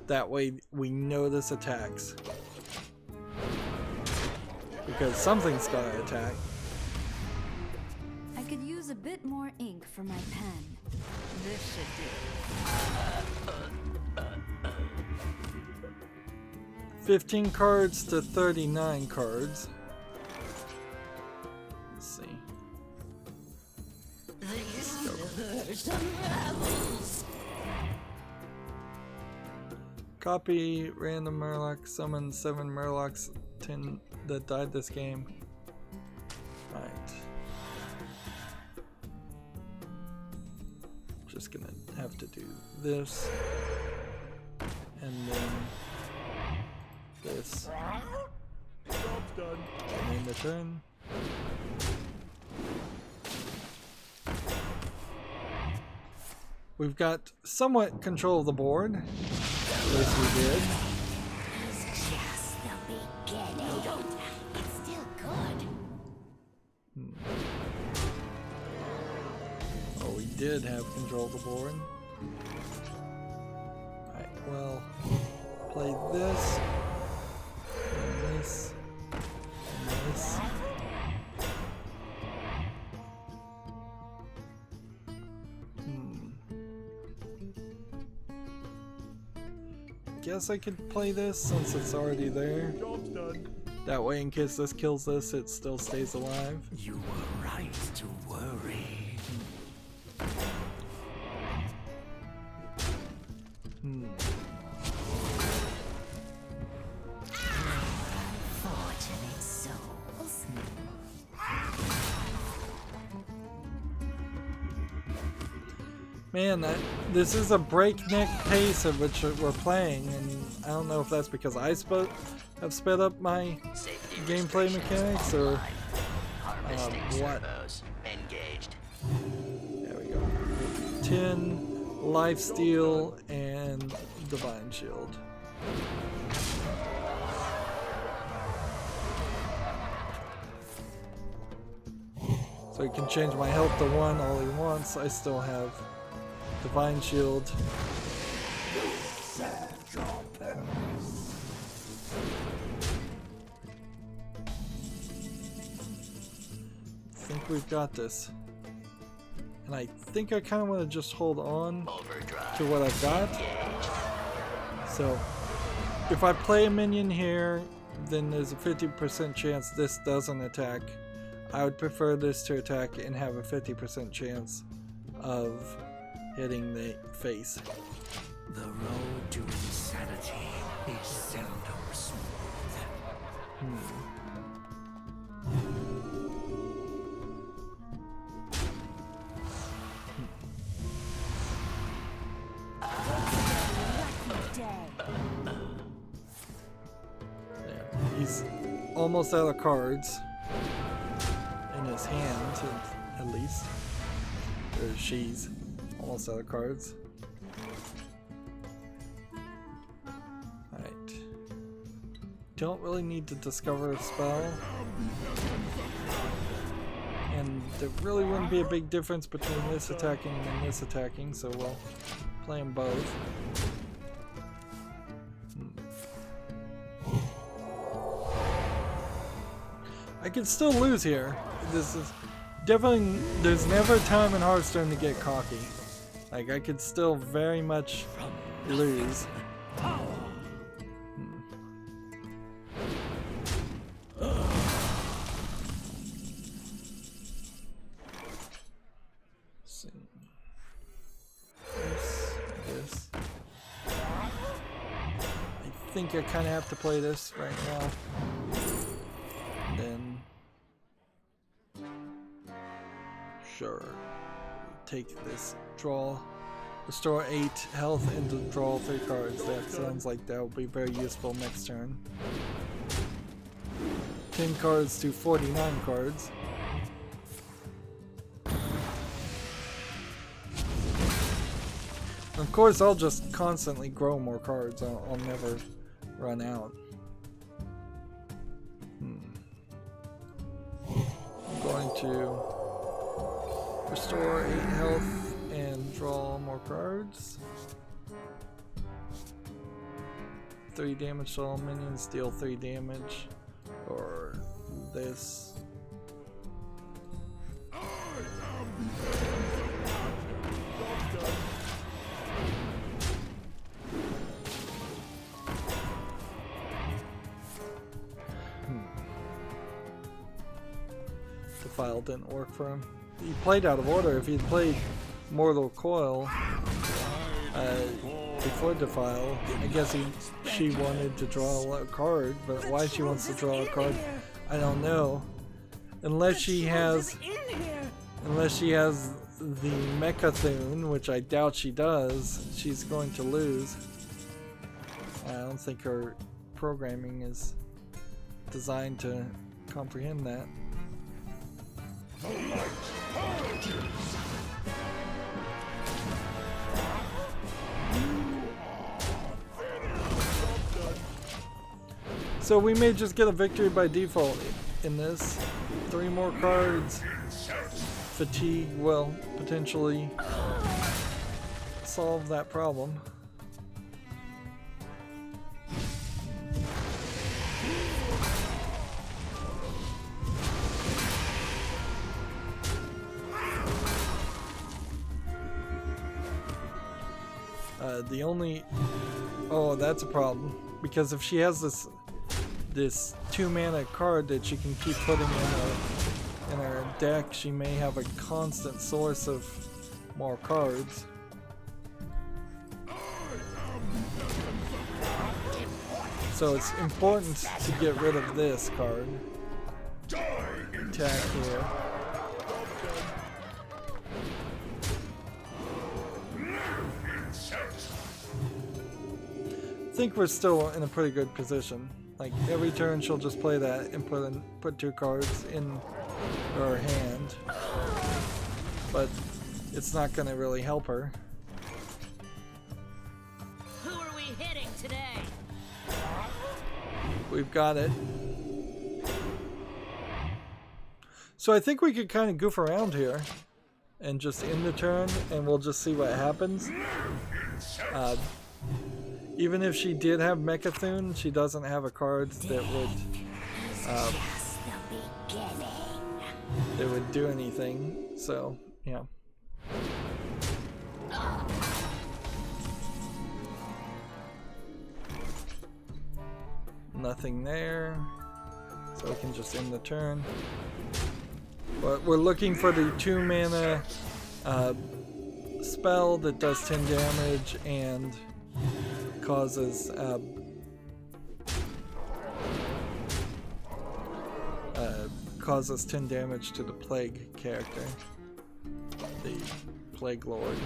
That way we know this attacks. Because something's gonna attack.
I could use a bit more ink for my pen. This should do.
15 cards to 39 cards. Let's see. Copy random Murloc, summon 7 Murlocs 10 that died this game. Right. Just gonna have to do this. And then this.
Job's done.
And then the turn. We've got somewhat control of the board. At least we did.
It's just the beginning. It's still good.
Oh, we did have control of the board. Alright, well, play this, and this, and this. Guess I could play this since it's already there.
Job's done.
That way, in case this kills this, it still stays alive.
You were right to worry.
Fortunate souls.
Man, this is a breakneck pace at which we're playing, and I don't know if that's because I have sped up my gameplay mechanics or what.
Engaged.
There we go. 10, lifesteal, and divine shield. So he can change my health to 1 all he wants. I still have divine shield. I think we've got this. And I think I kind of want to just hold on to what I've got. So, if I play a minion here, then there's a 50% chance this doesn't attack. I would prefer this to attack and have a 50% chance of hitting the face.
The road to insanity is seldom smooth.
Yeah, he's almost out of cards in his hand, at least. Or she's almost out of cards. Alright. Don't really need to discover a spell. And there really wouldn't be a big difference between this attacking and this attacking, so we'll play them both. I could still lose here. This is definitely, there's never a time in Hearthstone to get cocky. Like, I could still very much lose. See. think I kind of have to play this right now. And then, sure, take this draw, restore 8 health and to draw 3 cards. That sounds like that will be very useful next turn. 10 cards to 49 cards. Of course, I'll just constantly grow more cards. I'll never run out. I'm going to restore 8 health and draw more cards. 3 damage to all minions, deal 3 damage. Or this. The file didn't work for him. He played out of order. If he'd played Mortal Coil before the file, I guess she wanted to draw a card, but why she wants to draw a card, I don't know. Unless she has the Mechathune, which I doubt she does, she's going to lose. I don't think her programming is designed to comprehend that. So we may just get a victory by default in this. 3 more cards. Fatigue will potentially solve that problem. The only... Oh, that's a problem. Because if she has this 2 mana card that she can keep putting in her deck, she may have a constant source of more cards. So it's important to get rid of this card. Attack here. I think we're still in a pretty good position. Like every turn she'll just play that and put 2 cards in her hand. But it's not going to really help her.
Who are we hitting today?
We've got it. So I think we could kind of goof around here and just end the turn and we'll just see what happens. Even if she did have Mechathune, she doesn't have a card that would do anything. So, yeah. Nothing there. So we can just end the turn. But we're looking for the 2 mana spell that does 10 damage and causes causes 10 damage to the Plague character, the Plague Lord.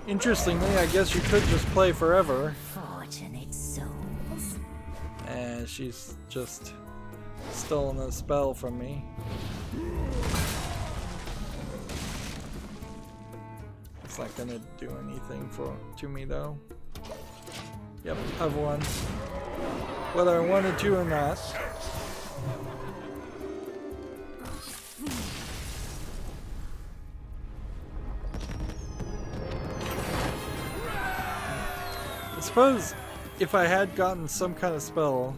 Interestingly, I guess you could just play forever.
Fortunate souls.
And she's just stolen a spell from me. It's not gonna do anything to me though. Yep, I've won. Whether I wanted to or not. I suppose if I had gotten some kind of spell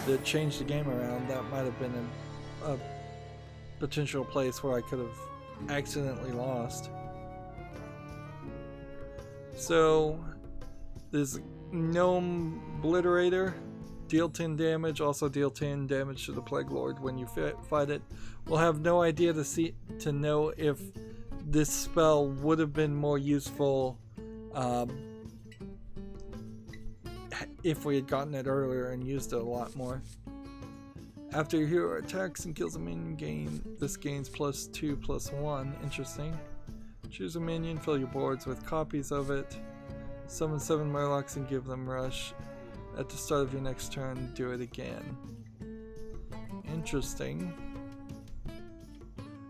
that changed the game around, that might have been a potential place where I could have accidentally lost. So, this Gnome Obliterator deal 10 damage, also deal 10 damage to the Plague Lord when you fight it. We'll have no idea to know if this spell would have been more useful if we had gotten it earlier and used it a lot more. After your hero attacks and kills a minion, this gains +2/+1. Interesting. Choose a minion, fill your boards with copies of it. Summon 7 Murlocs and give them rush. At the start of your next turn, do it again. Interesting.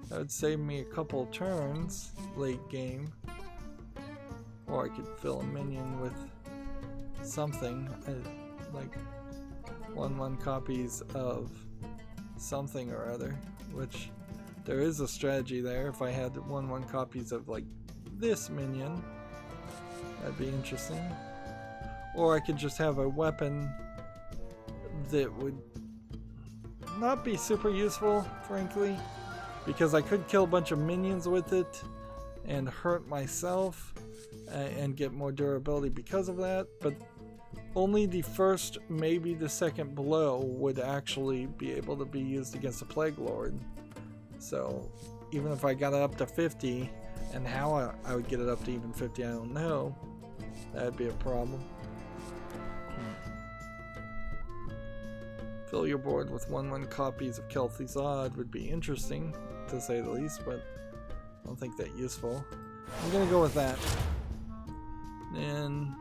That would save me a couple turns late game. Or I could fill a minion with something. Like 1/1 copies of something or other. Which there is a strategy there. If I had 1/1 copies of like this minion, that'd be interesting. Or I could just have a weapon that would not be super useful, frankly, because I could kill a bunch of minions with it and hurt myself and get more durability because of that, but only the first, maybe the second blow would actually be able to be used against the Plague Lord. So even if I got it up to 50, and how I would get it up to even 50, I don't know. That'd be a problem. Fill your board with 1/1 copies of Kel'Thuzad would be interesting, to say the least, but I don't think that useful. I'm gonna go with that. And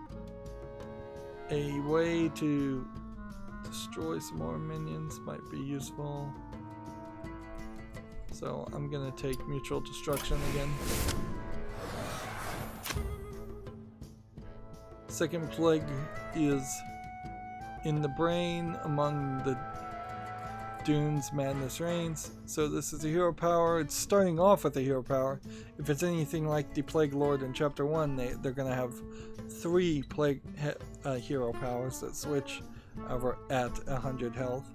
a way to destroy some more minions might be useful. So I'm gonna take Mutual Destruction again. Second plague is in the brain among the Dunes Madness Reigns. So this is a hero power. It's starting off with a hero power. If it's anything like the Plague Lord in Chapter 1, they're going to have 3 plague hero powers that switch over at 100 health.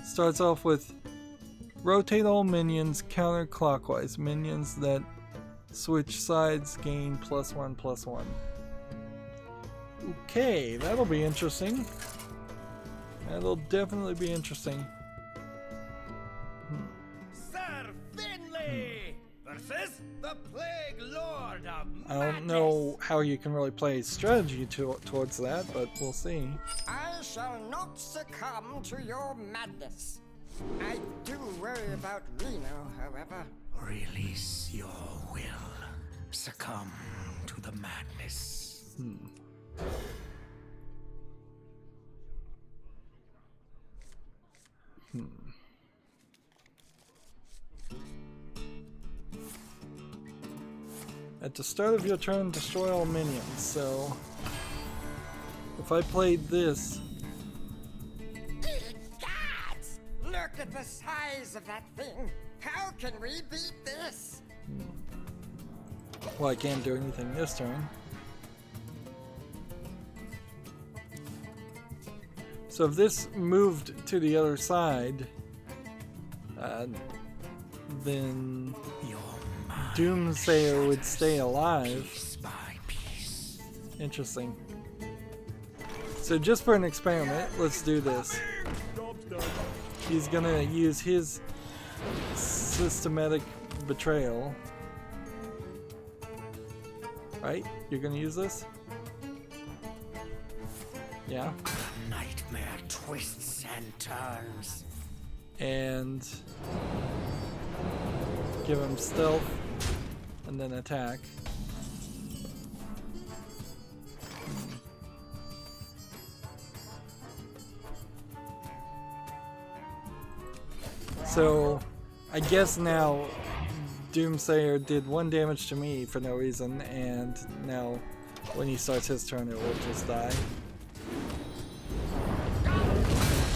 Starts off with rotate all minions counterclockwise. Minions that switch sides gain +1/+1. Okay, that'll be interesting. That'll definitely be interesting.
Sir Finley versus the Plague Lord of Madness.
I don't know how you can really play strategy towards that, but we'll see.
I shall not succumb to your madness. I do worry about Reno, however.
Release your will. Succumb to the madness.
At the start of your turn, destroy all minions. So if I played this,
Gods! Look at the size of that thing. How can we beat this?
well, I can't do anything this turn. So if this moved to the other side, then Doomsayer would stay alive. Interesting. So just for an experiment, let's do this. He's gonna use his systematic betrayal. Right? You're gonna use this? Yeah.
Nightmare twists and turns.
And give him stealth and then attack. So I guess now Doomsayer did 1 damage to me for no reason, and now when he starts his turn it will just die.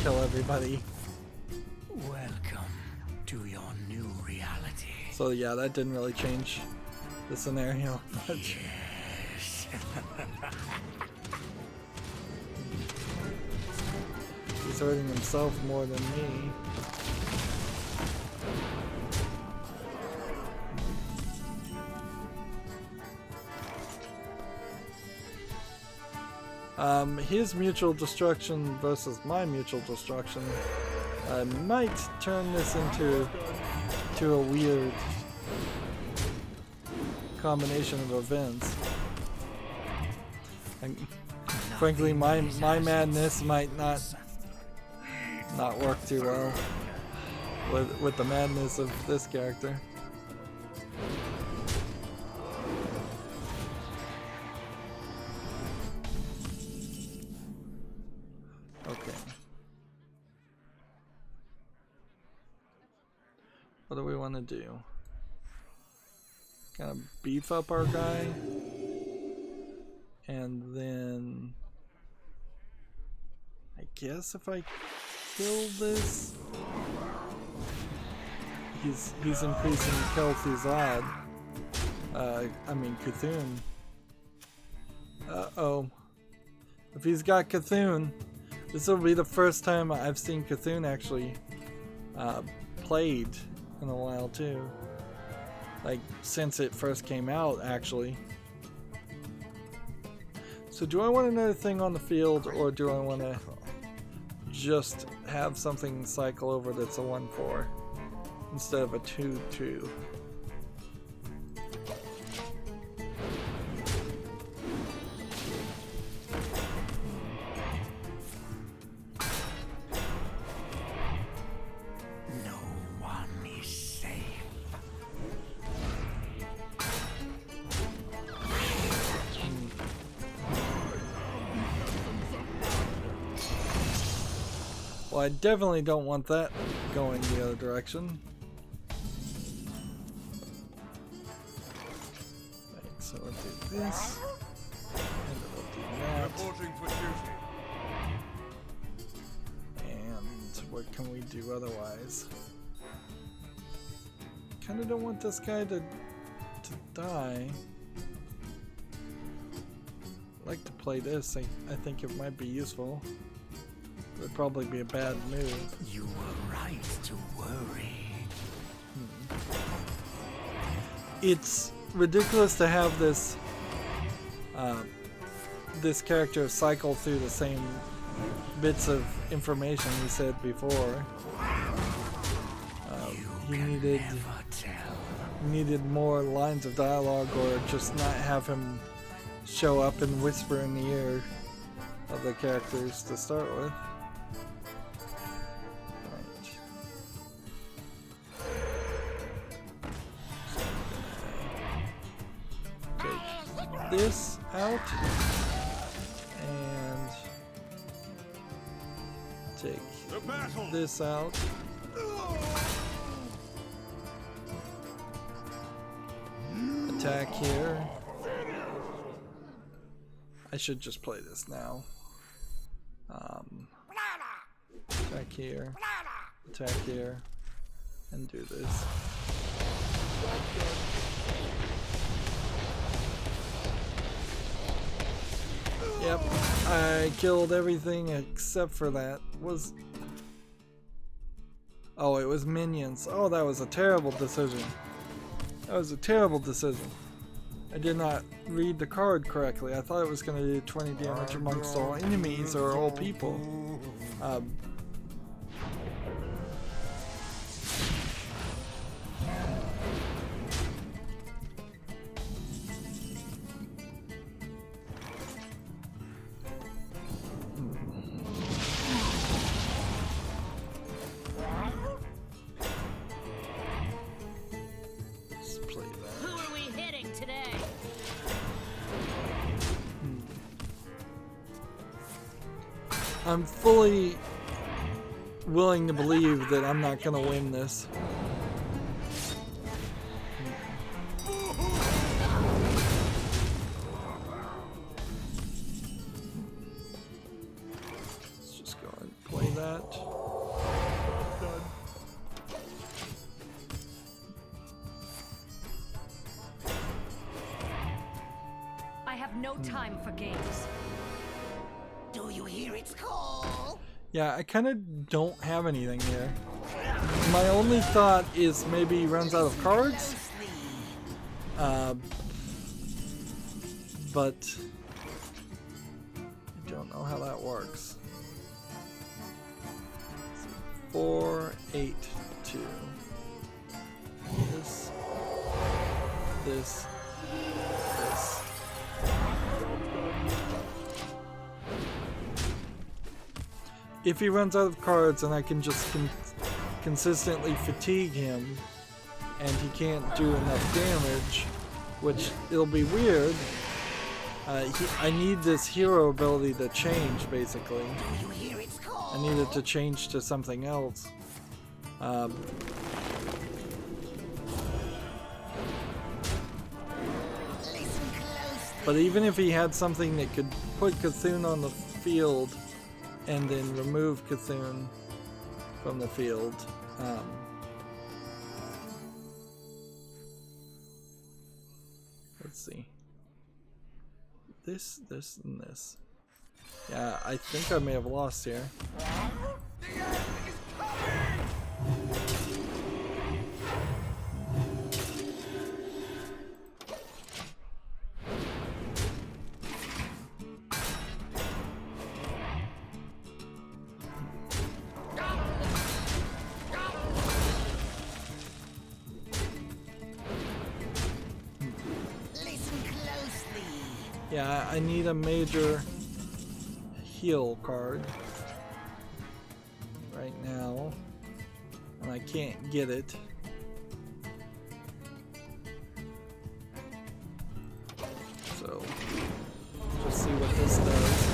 Kill everybody.
Welcome to your new reality.
So yeah, that didn't really change the scenario much.
Yes.
He's hurting himself more than me. His mutual destruction versus my mutual destruction might turn this into a weird combination of events. And frankly, my madness might not work too well with the madness of this character. Okay. What do we want to do? Kind of beef up our guy, and then I guess if I kill this, he's increasing Kelsey's odd. I mean Cthulhu. Uh-oh. If he's got Cthulhu, this will be the first time I've seen Cthulhu actually played in a while too. Like since it first came out, actually. So do I want another thing on the field, or do I want to just have something cycle over that's a 1/4 instead of a 2/2? Well, I definitely don't want that going the other direction. Right, so we'll do this, and we'll do that.
Reporting for duty.
And what can we do otherwise? Kinda don't want this guy to die. I'd like to play this. I think it might be useful. Would probably be a bad move.
You were right to worry.
It's ridiculous to have this this character cycle through the same bits of information he said before. He needed more lines of dialogue, or just not have him show up and whisper in the ear of the characters to start with. This out and take this out. Attack here. I should just play this now. Attack here, attack here, and do this. Yep, I killed everything except for that. Oh, it was minions. Oh, that was a terrible decision. That was a terrible decision. I did not read the card correctly. I thought it was going to do 20 damage amongst all enemies or all people. I'm fully willing to believe that I'm not going to win this. Let's just go ahead and play that.
I have no time for games.
Do you hear its call?
Yeah, I kind of don't have anything here. My only thought is maybe he runs out of cards. But I know how that works. 4, 8, 2. This. This. If he runs out of cards and I can just consistently fatigue him and he can't do enough damage, which it'll be weird, I need this hero ability to change basically. I need it to change to something else. But even if he had something that could put Cthulhu on the field and then remove Cthulhu from the field, let's see. This, and this. Yeah, I think I may have lost here. Yeah, I need a major heal card right now, and I can't get it. So, just see what this does.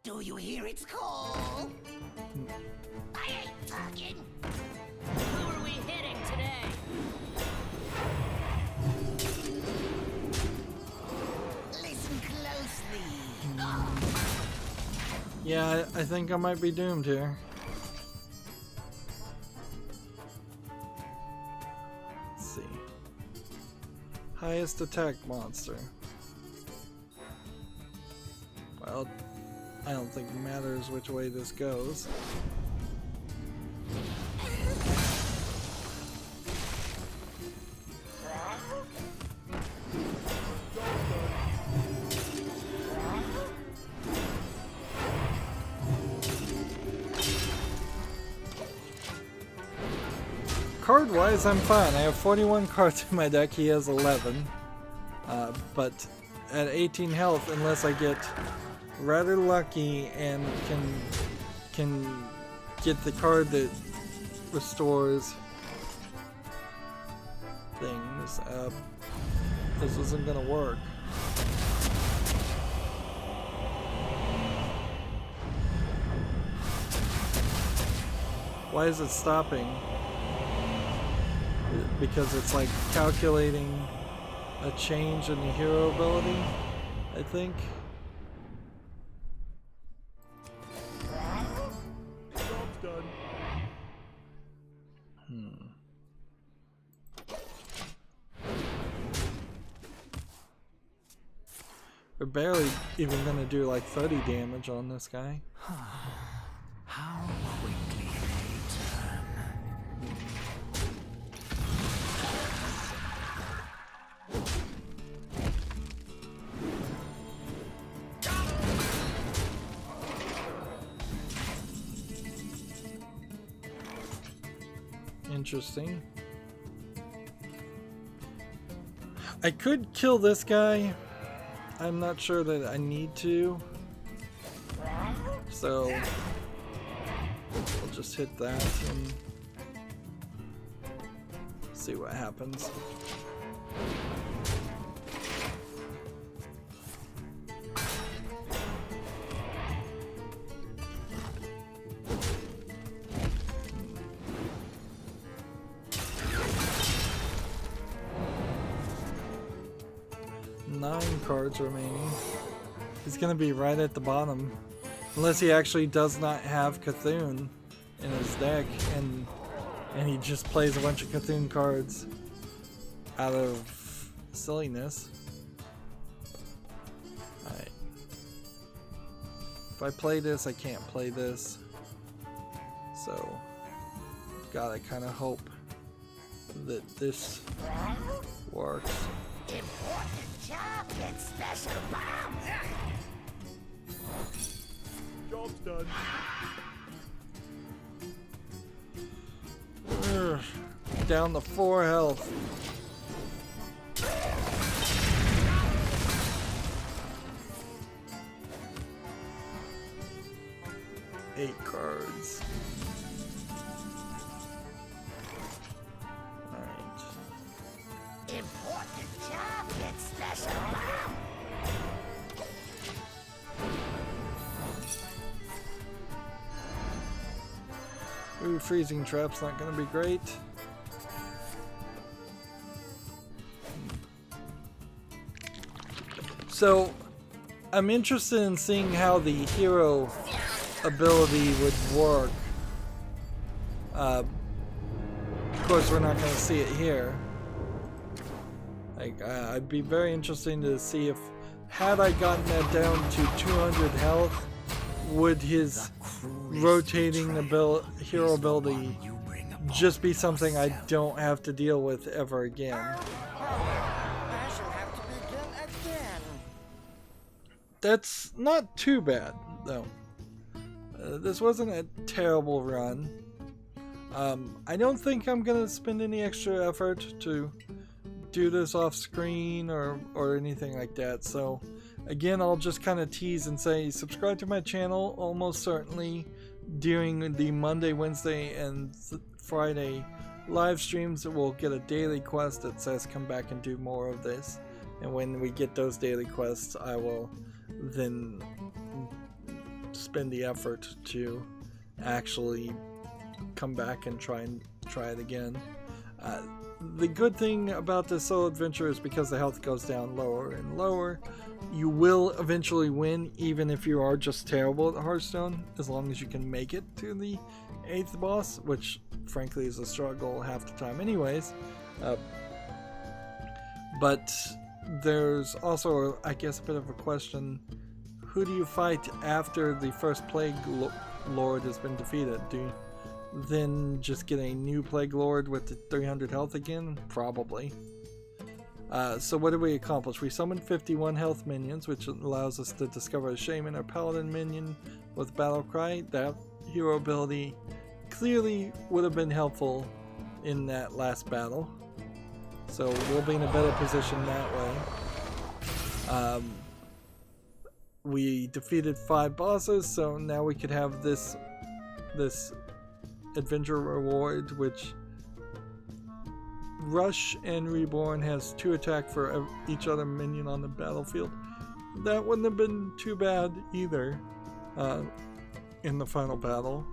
Do you hear its call? I ain't talking. Who are we hitting today? Listen closely.
Yeah, I think I might be doomed here. Let's see. Highest attack monster. Well, I don't think it matters which way this goes. Card-wise, I'm fine. I have 41 cards in my deck. He has 11. But at 18 health, unless I get rather lucky and can get the card that restores things, this isn't gonna work. Why is it stopping? Because it's like calculating a change in the hero ability, I think. We're barely even gonna do like 30 damage on this guy.
How quickly they turn.
Interesting. I could kill this guy. I'm not sure that I need to. So we'll just hit that and see what happens. Cards remaining. He's gonna be right at the bottom, unless he actually does not have Cthulhu in his deck, and he just plays a bunch of Cthulhu cards out of silliness. Alright. If I play this, I can't play this. So, gotta kind of hope that this works.
Important job, get special bomb.
Job's done.
Ugh, down to 4 health. Eight cards. Alright.
Important job, get special bomb.
Ooh, freezing trap's not gonna be great. So, I'm interested in seeing how the hero ability would work. Of course, we're not going to see it here. Like, I'd be very interesting to see if, had I gotten that down to 200 health, would his rotating hero ability just be something I don't have to deal with ever again.
I shall have to begin again.
That's not too bad, though. This wasn't a terrible run. I don't think I'm gonna spend any extra effort to do this off screen or anything like that. So again, I'll just kind of tease and say subscribe to my channel almost certainly during the Monday, Wednesday, and Friday live streams. We'll get a daily quest that says come back and do more of this, and when we get those daily quests, I will then spend the effort to actually come back and try it again. The good thing about this solo adventure is because the health goes down lower and lower, you will eventually win even if you are just terrible at Hearthstone, as long as you can make it to the 8th boss, which frankly is a struggle half the time anyways. But there's also, I guess, a bit of a question: who do you fight after the first Plague Lord has been defeated? Do you then just get a new Plague Lord with the 300 health again? Probably. So what did we accomplish? We summoned 51 health minions, which allows us to discover a Shaman or Paladin minion with Battle Cry. That hero ability clearly would have been helpful in that last battle. So we'll be in a better position that way. We defeated 5 bosses, so now we could have this adventure reward, which Rush and Reborn has 2 attack for each other minion on the battlefield. That wouldn't have been too bad either in the final battle.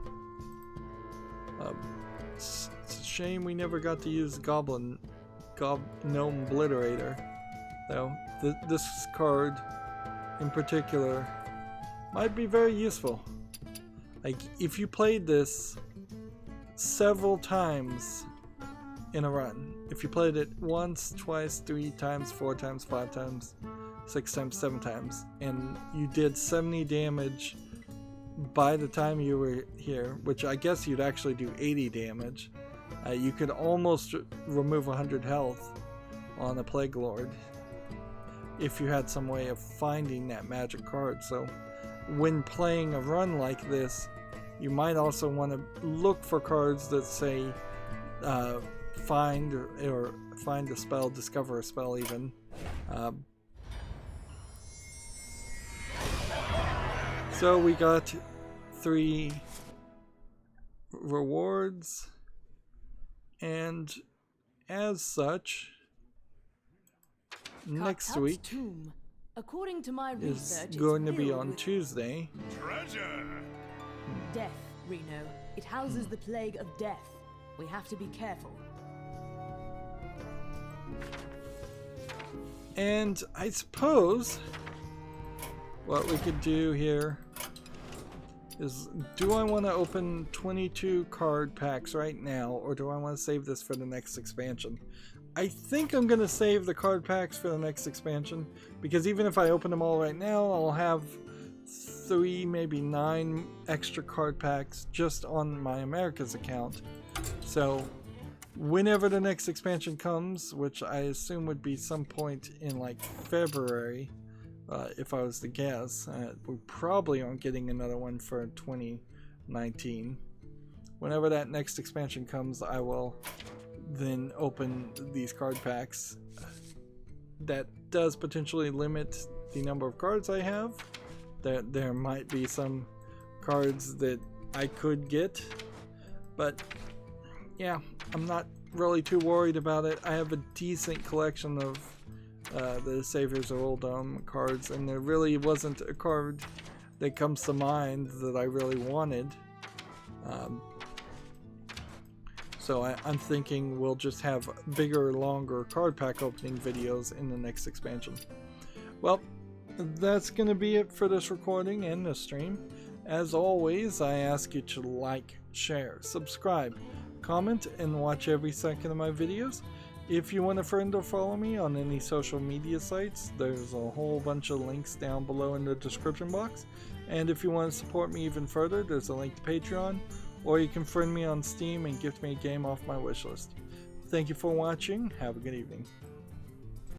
It's a shame we never got to use Gnome Obliterator, though. This card in particular might be very useful. Like, if you played this several times in a run, if you played it once, twice, 3 times, 4 times, 5 times, 6 times, 7 times, and you did 70 damage by the time you were here, which I guess you'd actually do 80 damage, you could almost remove 100 health on a Plague Lord if you had some way of finding that magic card. So when playing a run like this, you might also want to look for cards that say find or find a spell, discover a spell even. So we got 3 rewards, and as such, next
Cartup's
week
tomb. According to my
is
research, it's
going to be
filled
on
with
Treasure!
Tuesday.
death, Reno. It houses the plague of death. We have to be careful.
And I suppose what we could do here is, do I want to open 22 card packs right now, or do I want to save this for the next expansion? I think I'm going to save the card packs for the next expansion, because even if I open them all right now, I'll have 3, maybe 9 extra card packs just on my Americas account. So whenever the next expansion comes, which I assume would be some point in like February, if I was to guess, we probably aren't getting another one for 2019. Whenever that next expansion comes, I will then open these card packs. That does potentially limit the number of cards I have. There might be some cards that I could get, but yeah, I'm not really too worried about it. I have a decent collection of the Saviors of Uldum cards, and there really wasn't a card that comes to mind that I really wanted. So I'm thinking we'll just have bigger, longer card pack opening videos in the next expansion. Well, that's going to be it for this recording and this stream. As always, I ask you to like, share, subscribe, comment, and watch every second of my videos. If you want to friend or follow me on any social media sites, there's a whole bunch of links down below in the description box. And if you want to support me even further, there's a link to Patreon, or you can friend me on Steam and gift me a game off my wishlist. Thank you for watching. Have a good evening.